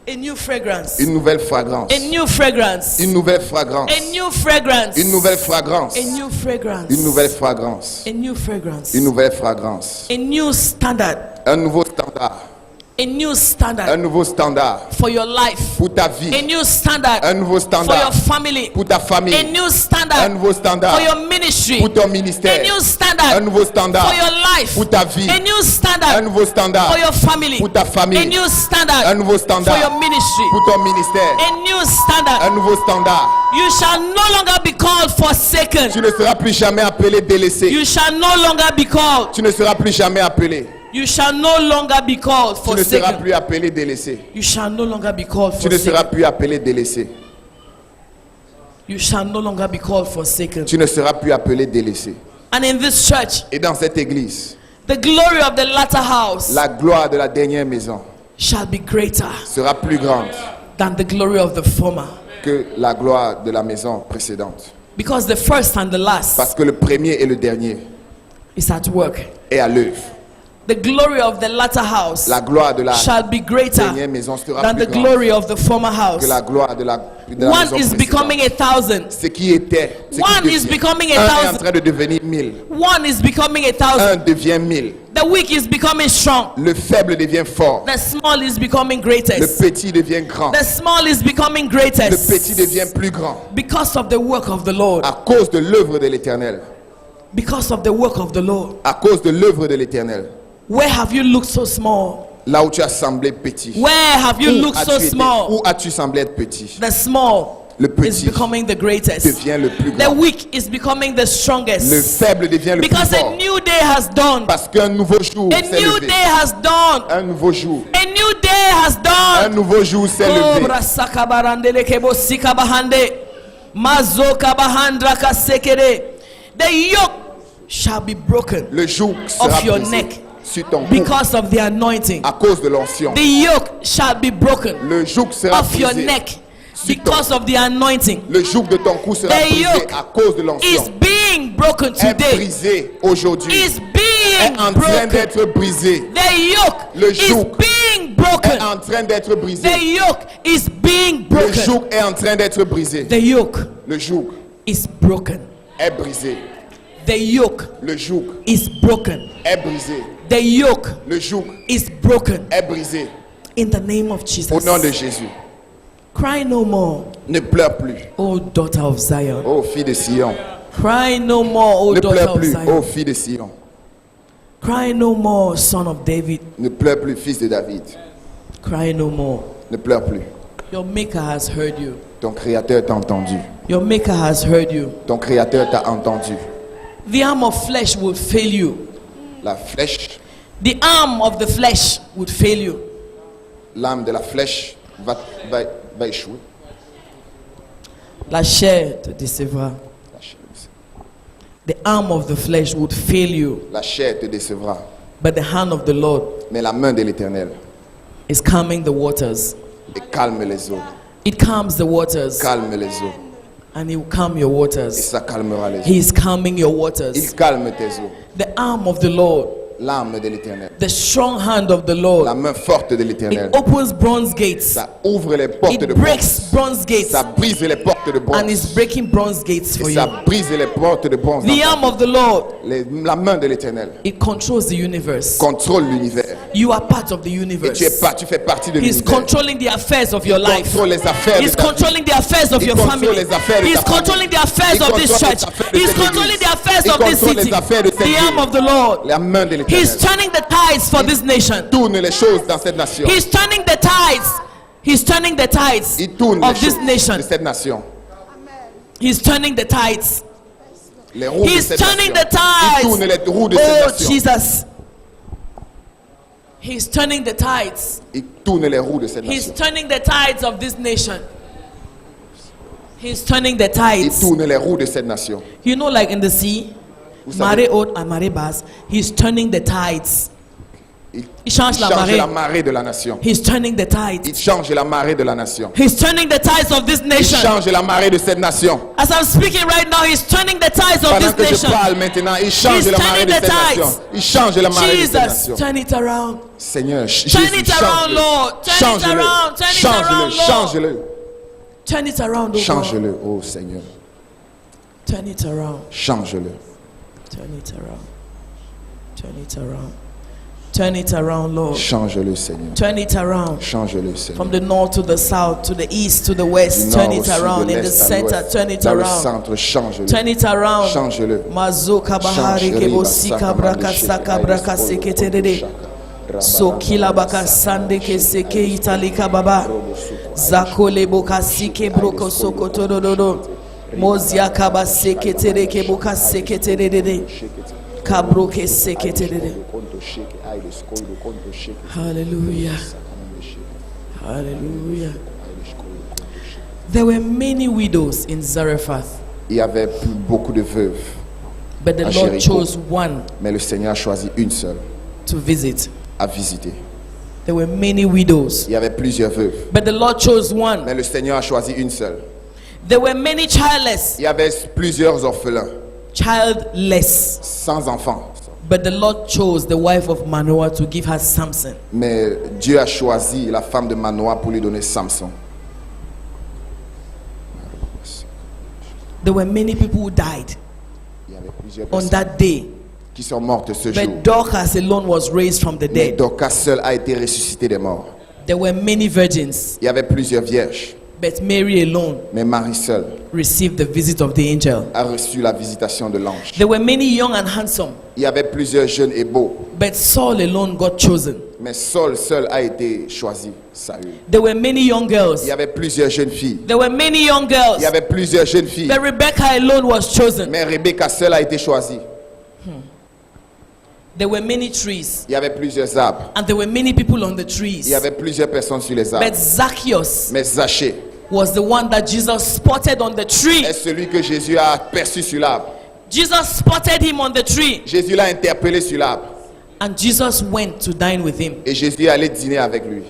A new fragrance.
Une nouvelle fragrance.
A new fragrance.
Une nouvelle fragrance.
A new fragrance.
Une nouvelle fragrance.
A new fragrance.
Une nouvelle fragrance.
A new fragrance.
Une nouvelle fragrance.
A new standard.
Un nouveau standard.
A new
Un
standard
nouveau standard
for your life.
pour ta
A
vie.
new standard
Un nouveau
for your
standard
family.
pour ta
A
famille.
new
Un
standard
nouveau standard
for your ministry.
pour ton
A
ministère.
new
Un
standard
nouveau standard
for your life.
pour ta vie.
A new
Un
standard
nouveau standard
for your family.
pour ta
A
famille.
new
Un
standard
nouveau
for
standard
your ministry.
pour ton ministère.
A new standard.
Un nouveau standard.
You shall no longer be called forsaken.
Tu ne seras plus jamais appelé délaissé.
You shall no longer be called.
Tu ne seras plus jamais appelé.
You shall no longer be called
Tu ne seras
forsaken.
plus appelé délaissé.
You shall no longer be called
Tu ne seras
forsaken.
plus appelé délaissé.
You shall no longer be called forsaken.
Tu ne seras plus appelé délaissé.
And in this church,
Et dans cette église,
the glory of the latter house
la gloire de la dernière maison
shall be greater
sera plus grande
than the glory of the former.
que la gloire de la maison précédente.
Because the first and the last
Parce que le premier et le dernier
is at work.
est à l'œuvre.
The glory of the latter house
La gloire de la
shall be greater
dernière maison sera
than
plus
the
grande
glory of the former house.
que la gloire de la
One
maison
is
précédente.
becoming 1,000.
Ce qui était, ce qui
One is
devient.
becoming
Un est en
1,000.
train de devenir 1000.
One is becoming 1,000.
Un devient 1000.
The weak is becoming strong.
Le faible devient fort.
The small is becoming
Le
greatest.
petit devient grand.
The small is becoming
Le
greatest.
petit devient plus grand.
Because of the work of the Lord.
À cause de l'œuvre de l'Éternel.
Because of the work of the Lord.
À cause de l'œuvre de l'Éternel.
Where have you looked so small?
Là où tu as semblé petit.
Where have you
Où
looked
as-tu
so
été?
small?
Où as-tu semblé être petit?
The small
Le
is
petit
becoming the greatest.
devient le plus
The
grand.
weak is becoming the
Le
strongest.
faible devient le plus
Because a
fort.
new day has dawned.
Parce qu'un nouveau jour
A
s'est
new
levé.
day has dawned.
Un nouveau jour.
A new day has
Un
dawned.
nouveau jour s'est
Oh,
levé.
brasaka barandele kebo sika bahande. Mazoka bahandra kasekere. The yoke shall be broken
Le joug sera
of your
brisé
neck
sur ton cou
because of the anointing.
à cause de l'onction.
The yoke shall be broken
Le joug sera
of your
brisé.
neck because of the anointing.
Le joug de ton cou sera
The
brisé
yoke
à cause de
Is
l'onction.
being broken
Est
today.
brisé aujourd'hui.
Is
Est
being
en train
broken.
d'être brisé.
The yoke
Le
is
joug
being
Est
broken.
en train d'être brisé.
The yoke is being
Le
broken.
joug est en train d'être brisé.
The yoke
Le joug
is broken.
est brisé.
The The yoke
Le joug
is broken.
est brisé.
The yoke
Le joug
is broken.
est brisé.
In the name of Jesus.
Au nom de Jésus.
Cry no more,
Ne pleure plus.
O daughter of Zion.
Ô fille de Sion.
Cry no more, O
Ne
daughter
pleure
of
plus.
Zion.
Ô fille de Sion.
Cry no more, son of David.
Ne pleure plus, fils de David.
Cry no more.
Ne pleure plus.
Your maker has heard you.
Ton Créateur t'a entendu.
Your maker has heard you.
Ton Créateur t'a entendu.
The arm of flesh will fail you.
La flèche,
The arm of the flesh would fail you.
l'âme de la flèche va échouer.
La chair te décevra. The arm of the flesh would fail you.
La chair te décevra.
But the hand of the Lord
Mais la main de l'Éternel
is calming the waters.
et calme les eaux.
It calms the waters.
Calme les eaux.
And he will calm your
Et
waters.
ça calmera les eaux.
He is calming your
Il
waters.
calme tes eaux.
The arm of the Lord,
L'âme de l'Éternel.
the strong hand of the
La
Lord,
main forte de l'Éternel.
it opens bronze gates.
Ça ouvre les portes de
It
bronze.
breaks bronze gates.
Ça brise les portes de
And
bronze.
is breaking bronze gates for
Et
you.
ça brise les portes de bronze.
The arm of the Lord,
La main de l'Éternel
it controls the universe.
contrôle l'univers.
You are part of the
Et
universe.
tu fais partie de
He's
l'univers.
controlling the affairs of your life.
Contrôle les affaires de
He's
ta vie.
controlling the affairs of
Il
your
contrôle
family.
les affaires de
He's
ta famille.
controlling the affairs
Il
of this
contrôle
church.
les affaires de
He's
cette
controlling
église.
the affairs
Il
of this
contrôle les
city.
affaires de cette
The arm
ville.
of the Lord.
La main de l'Éternel
He's turning the tides for this nation.
tourne les choses dans cette nation.
He's turning the tides. He's turning the tides
Il tourne les
of this
choses
nation.
de cette nation.
He's turning the tides.
Les roues de
He's
cette
turning
nation.
the tides.
Il tourne les roues de cette
Oh,
nation.
Jesus. He's turning the tides.
Il tourne les roues de cette
He's
nation.
turning the tides of this nation. He's turning the
Il
tides.
tourne les roues de cette nation.
You know, like in the sea,
Vous savez,
marée haute and marée basse, he's turning the tides.
il
Il change la
change la
marée.
marée de la nation.
He's turning the
Il
tides.
change la marée de la nation.
He's turning the tides of this
Il
nation.
change la marée de cette nation.
As I'm speaking right now, he's turning the tides of
Pendant que
this
je
nation.
parle maintenant, il change
He's
la marée de
turning the
cette
tides.
nation. Il change la marée de cette
Jesus,
nation.
turn it around.
Seigneur,
Turn
Jésus,
it around,
change-le.
Lord. Turn it
Change-le.
around. Turn it
Change-le.
around, Lord.
Change-le.
Turn it around, oh God.
Change-le, oh Seigneur.
Turn it around.
Change-le.
Turn it around. Turn it around. Turn it around, Lord.
Change-le, Seigneur.
Turn it around.
Change-le, Seigneur.
From the north to the south, to the east to the west.
Du
Turn
nord au
it
sud,
around.
de
In the
l'est à
center,
l'ouest.
turn it
Dans le
around.
centre, change-le.
Turn it around.
Change-le.
Mazoka bahari
Change-le.
kebo sika braka saka braka seketerere. Sokila baka sande ke seke italika baba. Zakole boka sike broko sokotododo. Mozia kaba seketere ke boka seketerere. Kabroke seketerere. Hallelujah. Hallelujah. There were many widows in Zarephath,
Il y avait plus beaucoup de veuves,
but the
À
Lord
Jéricho.
chose one
mais le Seigneur a choisi une seule
to visit.
à visiter.
There were many widows,
Il y avait plusieurs veuves,
but the Lord chose one.
mais le Seigneur a choisi une seule.
There were many childless,
Il y avait plusieurs orphelins,
childless,
sans enfants,
but the Lord chose the wife of Manoah to give her Samson.
mais Dieu a choisi la femme de Manoah pour lui donner Samson.
There were many people who died
Il y avait plusieurs
on
personnes
that day,
qui sont mortes ce jour.
but Dorcas alone was raised from the
Mais
dead.
Dorcas seul a été ressuscité des morts.
There were many virgins,
Il y avait plusieurs vierges,
but Mary alone
mais Marie seule
received the visit of the angel.
a reçu la visitation de l'ange.
There were many young and handsome,
Il y avait plusieurs jeunes et beaux,
but Saul alone got chosen.
mais Saul seul a été choisi, Saül.
There were many young girls.
Il y avait plusieurs jeunes filles.
There were many young girls,
Il y avait plusieurs jeunes filles,
but Rebecca alone was chosen.
mais Rebecca seule a été choisie.
There were many trees,
Il y avait plusieurs arbres.
and there were many people on the
Il
trees.
y avait plusieurs personnes sur les arbres.
But Zacchaeus
Mais Zachée
was the one that Jesus spotted on the tree.
est celui que Jésus a aperçu sur l'arbre.
Jesus spotted him on the tree,
Jésus l'a interpellé sur l'arbre.
and Jesus went to dine with him.
Et Jésus est allé dîner avec lui.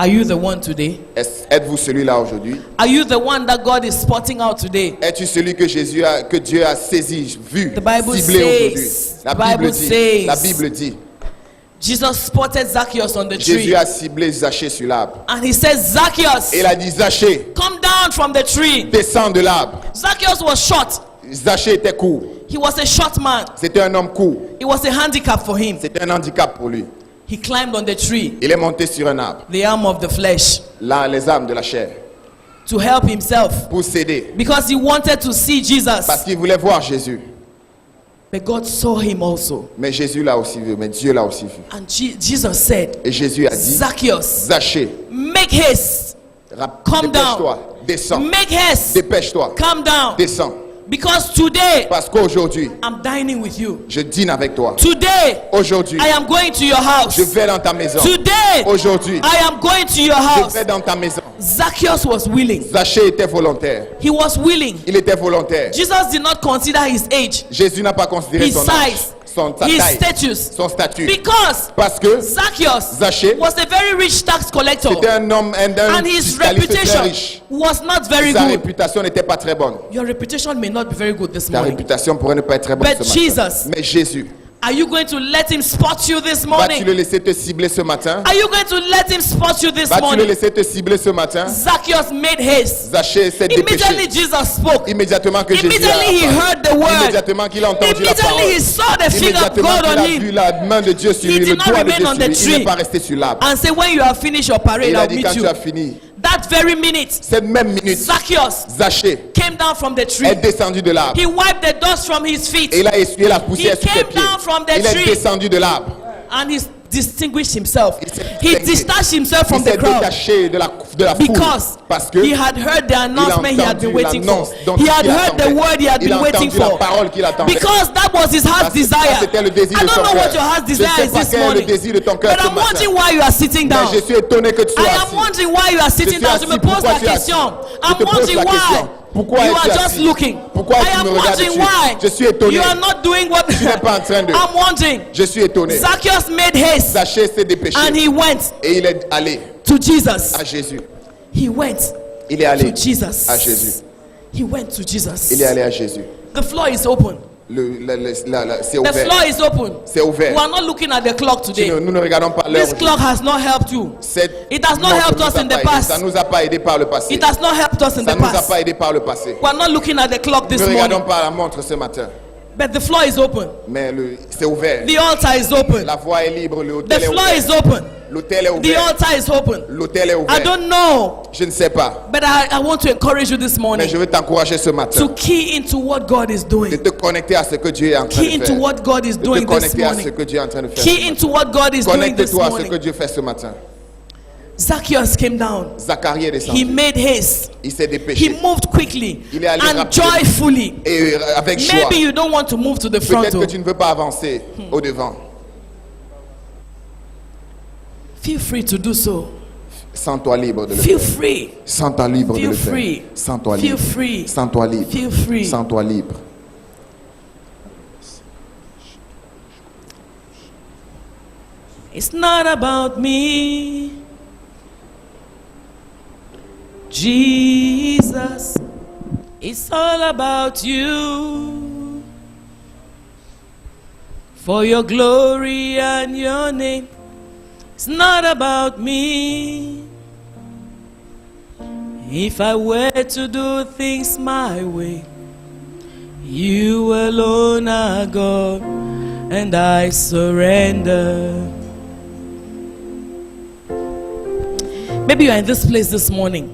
Are you the one today?
Êtes-vous celui-là aujourd'hui?
Are you the one that God is spotting out today?
Es-tu celui que Dieu a saisi, vu,
The Bible
ciblé aujourd'hui?
says-
La
the
Bible
Bible
dit.
says-
La Bible dit.
Jesus spotted Zacchaeus on the
Jésus
tree,
a ciblé Zachée sur l'arbre.
and he says, Zacchaeus,
Et il a dit, Zachée,
come down from the tree.
descends de l'arbre.
Zacchaeus was short.
Zachée était court.
He was a short man.
C'était un homme court.
It was a handicap for him.
C'était un handicap pour lui.
He climbed on the tree,
Il est monté sur un arbre,
the arm of the flesh,
là, les armes de la chair,
to help himself
pour s'aider.
because he wanted to see Jesus.
Parce qu'il voulait voir Jésus.
But God saw him also.
Mais Jésus l'a aussi vu, mais Dieu l'a aussi vu.
And Jesus said,
Et Jésus a dit,
Zacchaeus,
Zachée,
make haste, come
dépêche-toi, descends.
make haste,
Dépêche-toi,
come down.
descends.
Because today
Parce qu'aujourd'hui,
I'm dining with you.
je dîne avec toi.
Today
Aujourd'hui,
I am going to your house.
je vais dans ta maison.
Today
Aujourd'hui,
I am going to your
je
house.
vais dans ta maison.
Zacchaeus was willing.
Zachée était volontaire.
He was willing.
Il était volontaire.
Jesus did not consider his age,
Jésus n'a pas considéré
his
son âge,
size,
sa
his
taille,
status.
son statut.
Because
Parce que
Zacchaeus
Zachée
was a very rich tax collector.
c'était un homme, un
And his
fiscaliste très
reputation
riche.
was not very
Sa
good.
réputation n'était pas très bonne.
Your reputation may not be very good this
Ta
morning.
réputation pourrait ne pas être très bonne
But
ce matin.
Jesus,
Mais Jésus,
are you going to let him spot you this
vas-tu
morning?
le laisser te cibler ce matin?
Are you going to let him spot you this
Vas-tu le
morning?
laisser te cibler ce matin?
Zacchaeus made haste.
Zachée s'est
Immediately
dépêché.
Jesus spoke.
Immédiatement que Jésus a
Immediately he
parlé.
heard the word.
Immédiatement qu'il a entendu la
Immediately
parole.
he saw the finger of
Immédiatement
God
qu'il
on
a vu
him.
la main de Dieu sur
He
lui,
did
le
not
doigt de
remain
Dieu
on
sur
the
lui. Il
tree.
n'est pas resté sur l'arbre.
And say, when you have finished your
Et
parade,
il a
I'll
dit
meet
quand tu
you.
as fini,
That very minute,
cette même minute,
Zacchaeus
Zachée
came down from the tree.
est descendu de l'arbre.
He wiped the dust from his feet.
Et il a essuyé la poussière
He
sur ses
came
pieds.
down from the
Il est
tree.
descendu de l'arbre.
And he distinguished himself.
Il s'est
He
distingué.
detached himself from
Il
the
s'est
crowd
détaché de la foule.
because
Parce que
he had heard the announcement he had been
entendu
waiting for.
l'annonce dont
He had
il
heard the
attendait.
word he had
Il
been
a
waiting
entendu la
for.
parole qu'il attendait.
Because that was his heart's
Parce que ça,
desire.
c'était le désir
I
de
don't
son
know
cœur.
what your heart's
Je
desire
sais
is
pas
this
quel est le
morning.
désir de ton cœur
But
ce
I'm
matin.
wondering why you are sitting
Mais
down.
je suis étonné que tu sois
I am
assis.
wondering why you are sitting
suis
down. Je
assis.
me pose
Pourquoi
la
tu es assis?
question.
Je
I'm
te pose
wondering
la question.
why
Pourquoi
you
es-tu
are just
assis?
looking.
Pourquoi
I
tu
am
me regardes
wondering
dessus?
why
Je suis étonné.
you are not doing what
Tu n'es pas en train de.
I'm wondering.
Je suis étonné.
Zacchaeus made haste
Zachée s'est dépêché.
and he went
Et il est allé
to Jesus.
à Jésus.
He went
Il est allé
to Jesus.
à Jésus.
He went to Jesus.
Il est allé à Jésus.
The floor is open.
C'est
The
ouvert.
floor is open.
C'est ouvert.
We are not looking at the clock today.
Nous ne regardons pas l'heure.
This clock has not helped you. It has not helped us in the past.
Ça nous a pas aidé par le passé.
It has not helped us in
Ça
the
nous a
past.
pas aidé par le passé.
We are not looking at the clock this
Ne regardons
morning.
pas la montre ce matin.
But the floor is open.
Mais c'est ouvert.
The altar is open.
La voie est libre.
The
L'hôtel est
floor is
ouvert.
open.
L'hôtel est
The
ouvert.
altar is open.
L'hôtel est
I
ouvert.
don't know,
Je ne sais pas.
but I want to encourage you this
Mais
morning
je veux t'encourager ce matin.
to key into what God is
De
doing.
te connecter à ce que Dieu est en train
Key
de
into
faire.
what God is
De te
doing this
connecter à ce
morning.
que Dieu est en train de faire.
Key into what God is doing this
Connecte-toi à ce que
morning.
Dieu fait ce matin.
Zacchaeus came down.
Zacharie est
He
descendu.
made haste.
Il s'est
He
dépêché.
moved quickly
Il est allé
and
rapidement.
joyfully.
Et avec joie.
Maybe you don't want to move to the front.
Peut-être que
Oh.
tu ne veux pas avancer au devant.
Feel free to do so.
Sens-toi libre de le
Feel
faire.
free.
Sens-toi libre de
Feel
le faire.
free.
Sens-toi
Feel
libre.
free.
Sens-toi libre.
Feel free.
Sens-toi libre.
It's not about me, Jesus. It's all about you. For your glory and your name. It's not about me. If I were to do things my way, you alone are God, and I surrender. Maybe you are in this place this morning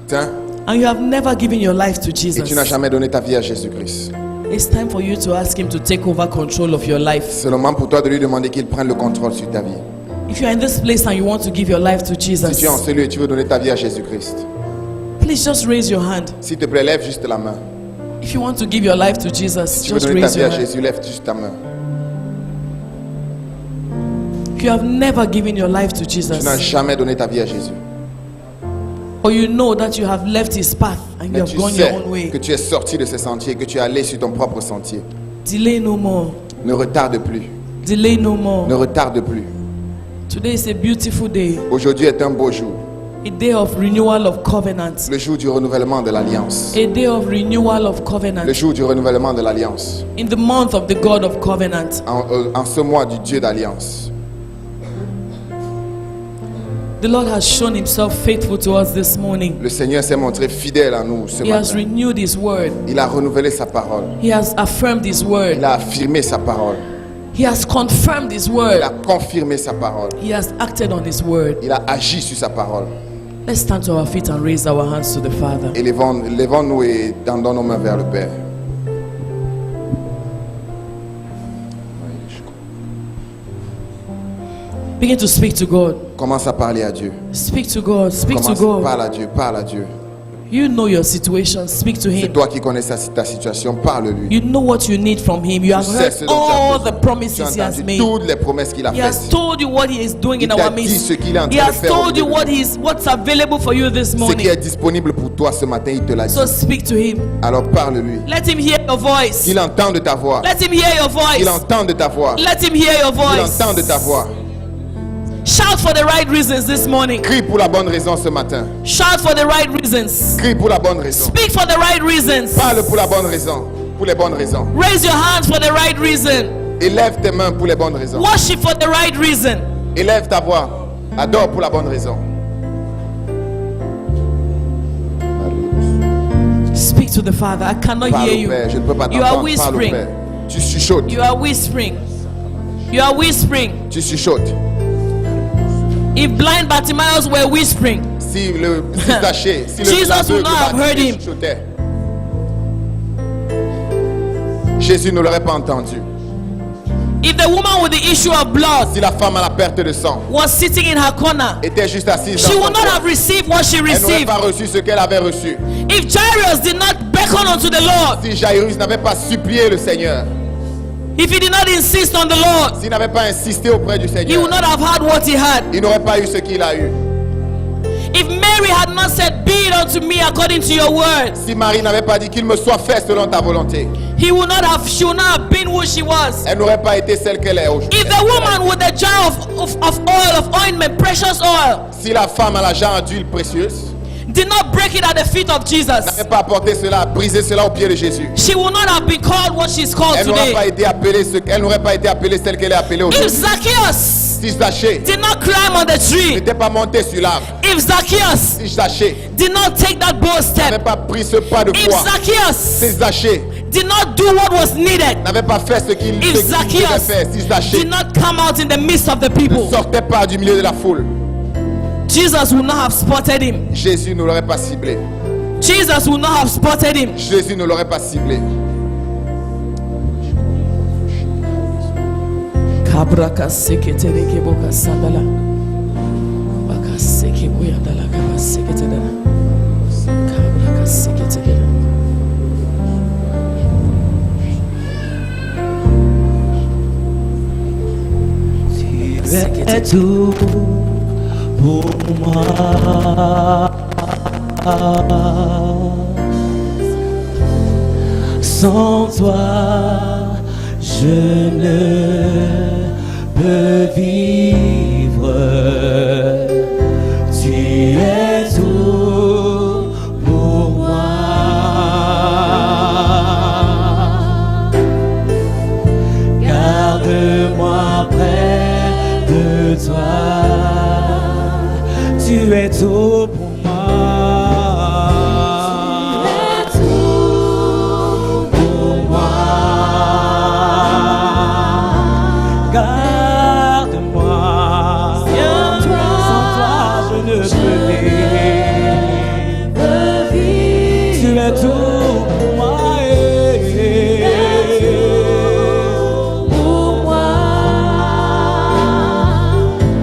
Tiens,
and you have never given your life to
et tu n'as
Jesus.
jamais donné ta vie à Jésus-Christ.
It's time for you to ask Him to take over control of your life.
C'est le moment pour toi de lui demander qu'il prenne le contrôle sur ta vie.
If you are in this place and you want to give your life to
Si tu es en
Jesus,
ce lieu et tu veux donner ta vie à Jésus-Christ,
please just raise your hand.
s'il te plaît, lève juste la main.
If you want to give your life to Jesus,
Si tu veux
just
donner ta
raise
vie à
your hand.
Jésus, lève juste ta main.
If you have never given your life to
Tu n'as
Jesus,
jamais donné ta vie à Jésus.
or you know that you have left His path and you
Mais
have
tu
gone your
sais
own way,
que tu es sorti de ce sentier, que tu es allé sur ton propre sentier.
delay no more.
Ne retarde plus.
Delay no more.
Ne retarde plus.
Today is a beautiful day,
Aujourd'hui est un beau jour.
a day of renewal of covenant,
Le jour du renouvellement de l'alliance.
a day of renewal of
Le
covenant,
jour du renouvellement de l'alliance.
in the month of the God of covenant.
En ce mois du Dieu d'alliance.
The Lord has shown himself faithful to us this morning.
Le Seigneur s'est montré fidèle à nous ce
He has
matin.
renewed his word.
Il a renouvelé sa parole.
He has affirmed his word.
Il a affirmé sa parole.
He has confirmed his
Il
word.
a confirmé sa parole.
He has acted on his word.
Il a agi sur sa parole.
Let's stand to our feet and raise our hands to the Father.
Et levons-nous et tendons nos mains vers le Père.
Begin to speak to God.
Commence à parler à Dieu.
Speak to God. Speak to
Commence,
God.
parle à Dieu, parle à Dieu.
You know your situation. Speak to
C'est
him.
toi qui connais ta situation, parle-lui.
You know what you need from him. You have
Tu sais
heard
ce dont tu as
all
besoin.
the promises
Tu as
he has
entendu
made.
toutes les promesses qu'il a
He has
faites.
told you what he is doing
Il
in
t'a
our
dit
midst.
ce qu'il est en
He
train de
has
faire au
told you
milieu de nous.
what's available for you this
Ce qui
morning.
est disponible pour toi ce matin, il te l'a dit.
So speak to him.
Alors parle-lui.
Let him hear your voice.
Qu'il entende ta voix.
Let him hear your
Qu'il
voice.
entende ta voix.
Let him hear your
Qu'il
voice.
entende ta voix.
Shout for the right reasons this morning.
Crie pour la bonne raison ce matin.
Shout for the right reasons.
Crie pour la bonne raison.
Speak for the right reasons.
Parle pour la bonne raison. Pour les bonnes raisons.
Raise your hands for the right reason.
Élève tes mains pour les bonnes raisons.
Worship for the right reason.
Élève ta voix. Adore pour la bonne raison.
Speak to the Father. I cannot
Parle
hear
au
you.
Père. Je ne peux pas
You are
t'entendre. Parle au
whispering.
Père. Tu chuchotes.
You are whispering. You are whispering.
Tu chuchotes.
If blind Bartimaeus were whispering,
Si Zachée, si
Jesus
l'aveugle
would not have heard
Bartimée
him.
chuchotait, Jésus ne l'aurait pas entendu.
if the woman with the issue of blood
Si la femme à la perte de sang
was sitting in her corner,
était juste assise
she
dans
would
son
not
coin,
have received what she
elle n'aurait
received.
pas reçu ce qu'elle avait reçu.
If Jairus did not beckon unto the Lord,
Si Jairus n'avait pas supplié le Seigneur,
if he did not insist on the Lord,
s'il n'avait pas insisté auprès du
he
Seigneur,
would not have had what he had.
il n'aurait pas eu ce qu'il a eu.
If Mary had not said, "Be it unto me according to your word,"
Si Marie n'avait pas dit qu'il me soit fait selon ta volonté,
she would not have been who she was.
elle n'aurait pas été celle qu'elle est aujourd'hui.
If the woman with the jar of oil, of ointment, precious oil,
Si la femme à la jarre d'huile précieuse
did not break it at the feet of Jesus,
n'avait pas apporté cela, brisé cela au pied de Jésus,
she would not have been called what she's called
elle n'aurait pas
today.
été appelée elle n'aurait pas été appelée celle qu'elle est appelée
If
aujourd'hui.
Zacchaeus
Si Zachée
did not climb on the tree,
n'était pas monté sur l'arbre,
if Zacchaeus
si Zachée
did not take that bold
n'avait
step,
pas pris ce pas de
if
foi, si
Zacchaeus
Zachée
did not do what was needed,
n'avait pas fait ce qu'il
if
devait
Zacchaeus
faire, si Zachée
did not come out in the midst of the
ne
people,
sortait pas du milieu de la foule,
Jesus would not have spotted him.
Jésus ne l'aurait pas ciblé.
Jesus would not have spotted him.
Jésus ne l'aurait pas ciblé.
Kabraka seketele keboka sandala. Baka sekebo yandala kaba seketele. Kabraka seketele.
Tu es tout pour moi. Sans toi, je ne peux vivre. Tu es tout pour moi. Garde-moi près de toi. Tu es tout pour moi.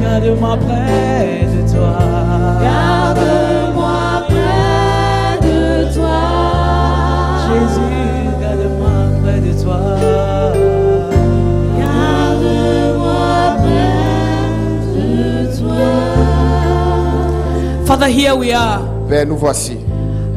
Garde-moi près de toi.
Garde-moi près de toi.
Jésus, garde-moi près de toi.
Garde-moi près de toi.
Father, here we are.
Père, nous voici.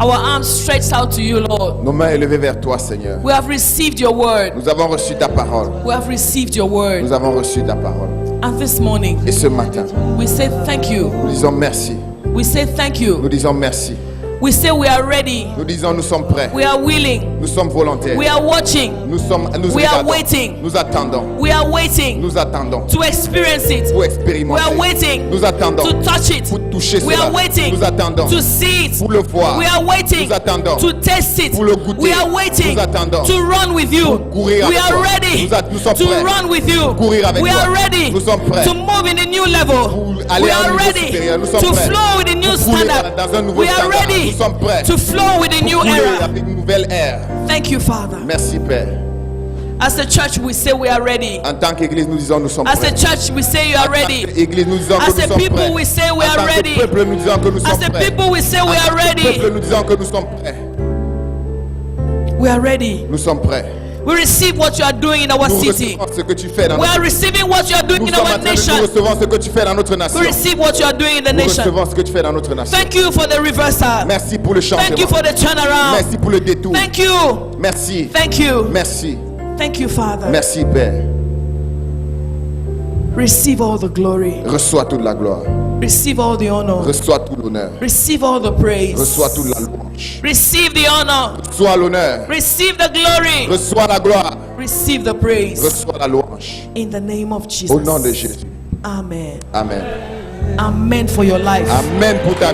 Our arms stretched out to you, Lord.
Nos mains élevées vers toi, Seigneur.
We have received your word.
Nous avons reçu ta parole.
We have received your word.
Nous avons reçu ta parole.
And this morning,
Et ce matin,
we say thank you.
nous disons merci.
We say thank
Nous
you.
disons merci.
We say we are ready.
Nous disons nous sommes prêts.
We are willing.
Nous sommes volontaires.
We are watching.
Nous
We are
regardons.
waiting.
Nous attendons.
We are waiting
Nous attendons.
to experience it.
Pour
We
expérimenter.
are waiting
Nous attendons.
to touch it.
Pour toucher
We
cela.
are waiting
Nous attendons.
to see it.
Pour le voir.
We are waiting
Nous attendons.
to taste it.
Pour le goûter.
We are waiting
Nous attendons.
to run with you.
Pour courir
We
avec
are
toi.
ready
Nous sommes
to
prêts.
run with you.
Courir avec
We
toi.
are ready
Nous sommes prêts.
to move in a new level.
Pour aller
We
à un
are
niveau
ready
supérieur. Nous sommes
to
prêts.
flow with a new
Pour courir
standard.
dans un nouveau
We are
standard.
ready
Nous sommes prêts.
to flow with a new
Courir
era.
avec une nouvelle ère.
Thank you, Father.
Merci Père.
As a church, we say we are ready.
En tant qu'église, nous disons nous sommes
As a
prêts.
church, we say you are ready.
Église, nous disons que
As
nous
a
sommes
people,
prêts.
we say we
En
are
tant que
ready.
peuple, nous disons que nous
As
sommes
a
prêts.
people, we say we
En
are
tant que
ready.
peuple, nous disons que nous sommes prêts.
We are ready.
Nous sommes prêts.
We receive what you are doing in our
Nous
city.
recevons ce que tu fais dans
We
notre
are receiving what you are doing
Nous
in
sommes
our
en train de
nation.
nous recevons ce que tu fais dans notre nation.
We receive what you are doing in the
Nous
nation.
recevons ce que tu fais dans notre nation.
Thank you for the reversal.
Merci pour le changement.
Thank you for the turnaround.
Merci pour le détour.
Thank you.
Merci.
Thank you.
Merci.
Thank you, Father.
Merci Père.
Receive all the glory.
Reçois toute la gloire.
Receive all the honor.
Reçois tout l'honneur.
Receive all the praise.
Reçois toute la louange.
Receive the honor.
Reçois l'honneur.
Receive the glory.
Reçois la gloire.
Receive the praise.
Reçois la louange.
In the name of Jesus.
Au nom de Jésus.
Amen.
Amen.
Amen for your life.
Amen pour ta vie.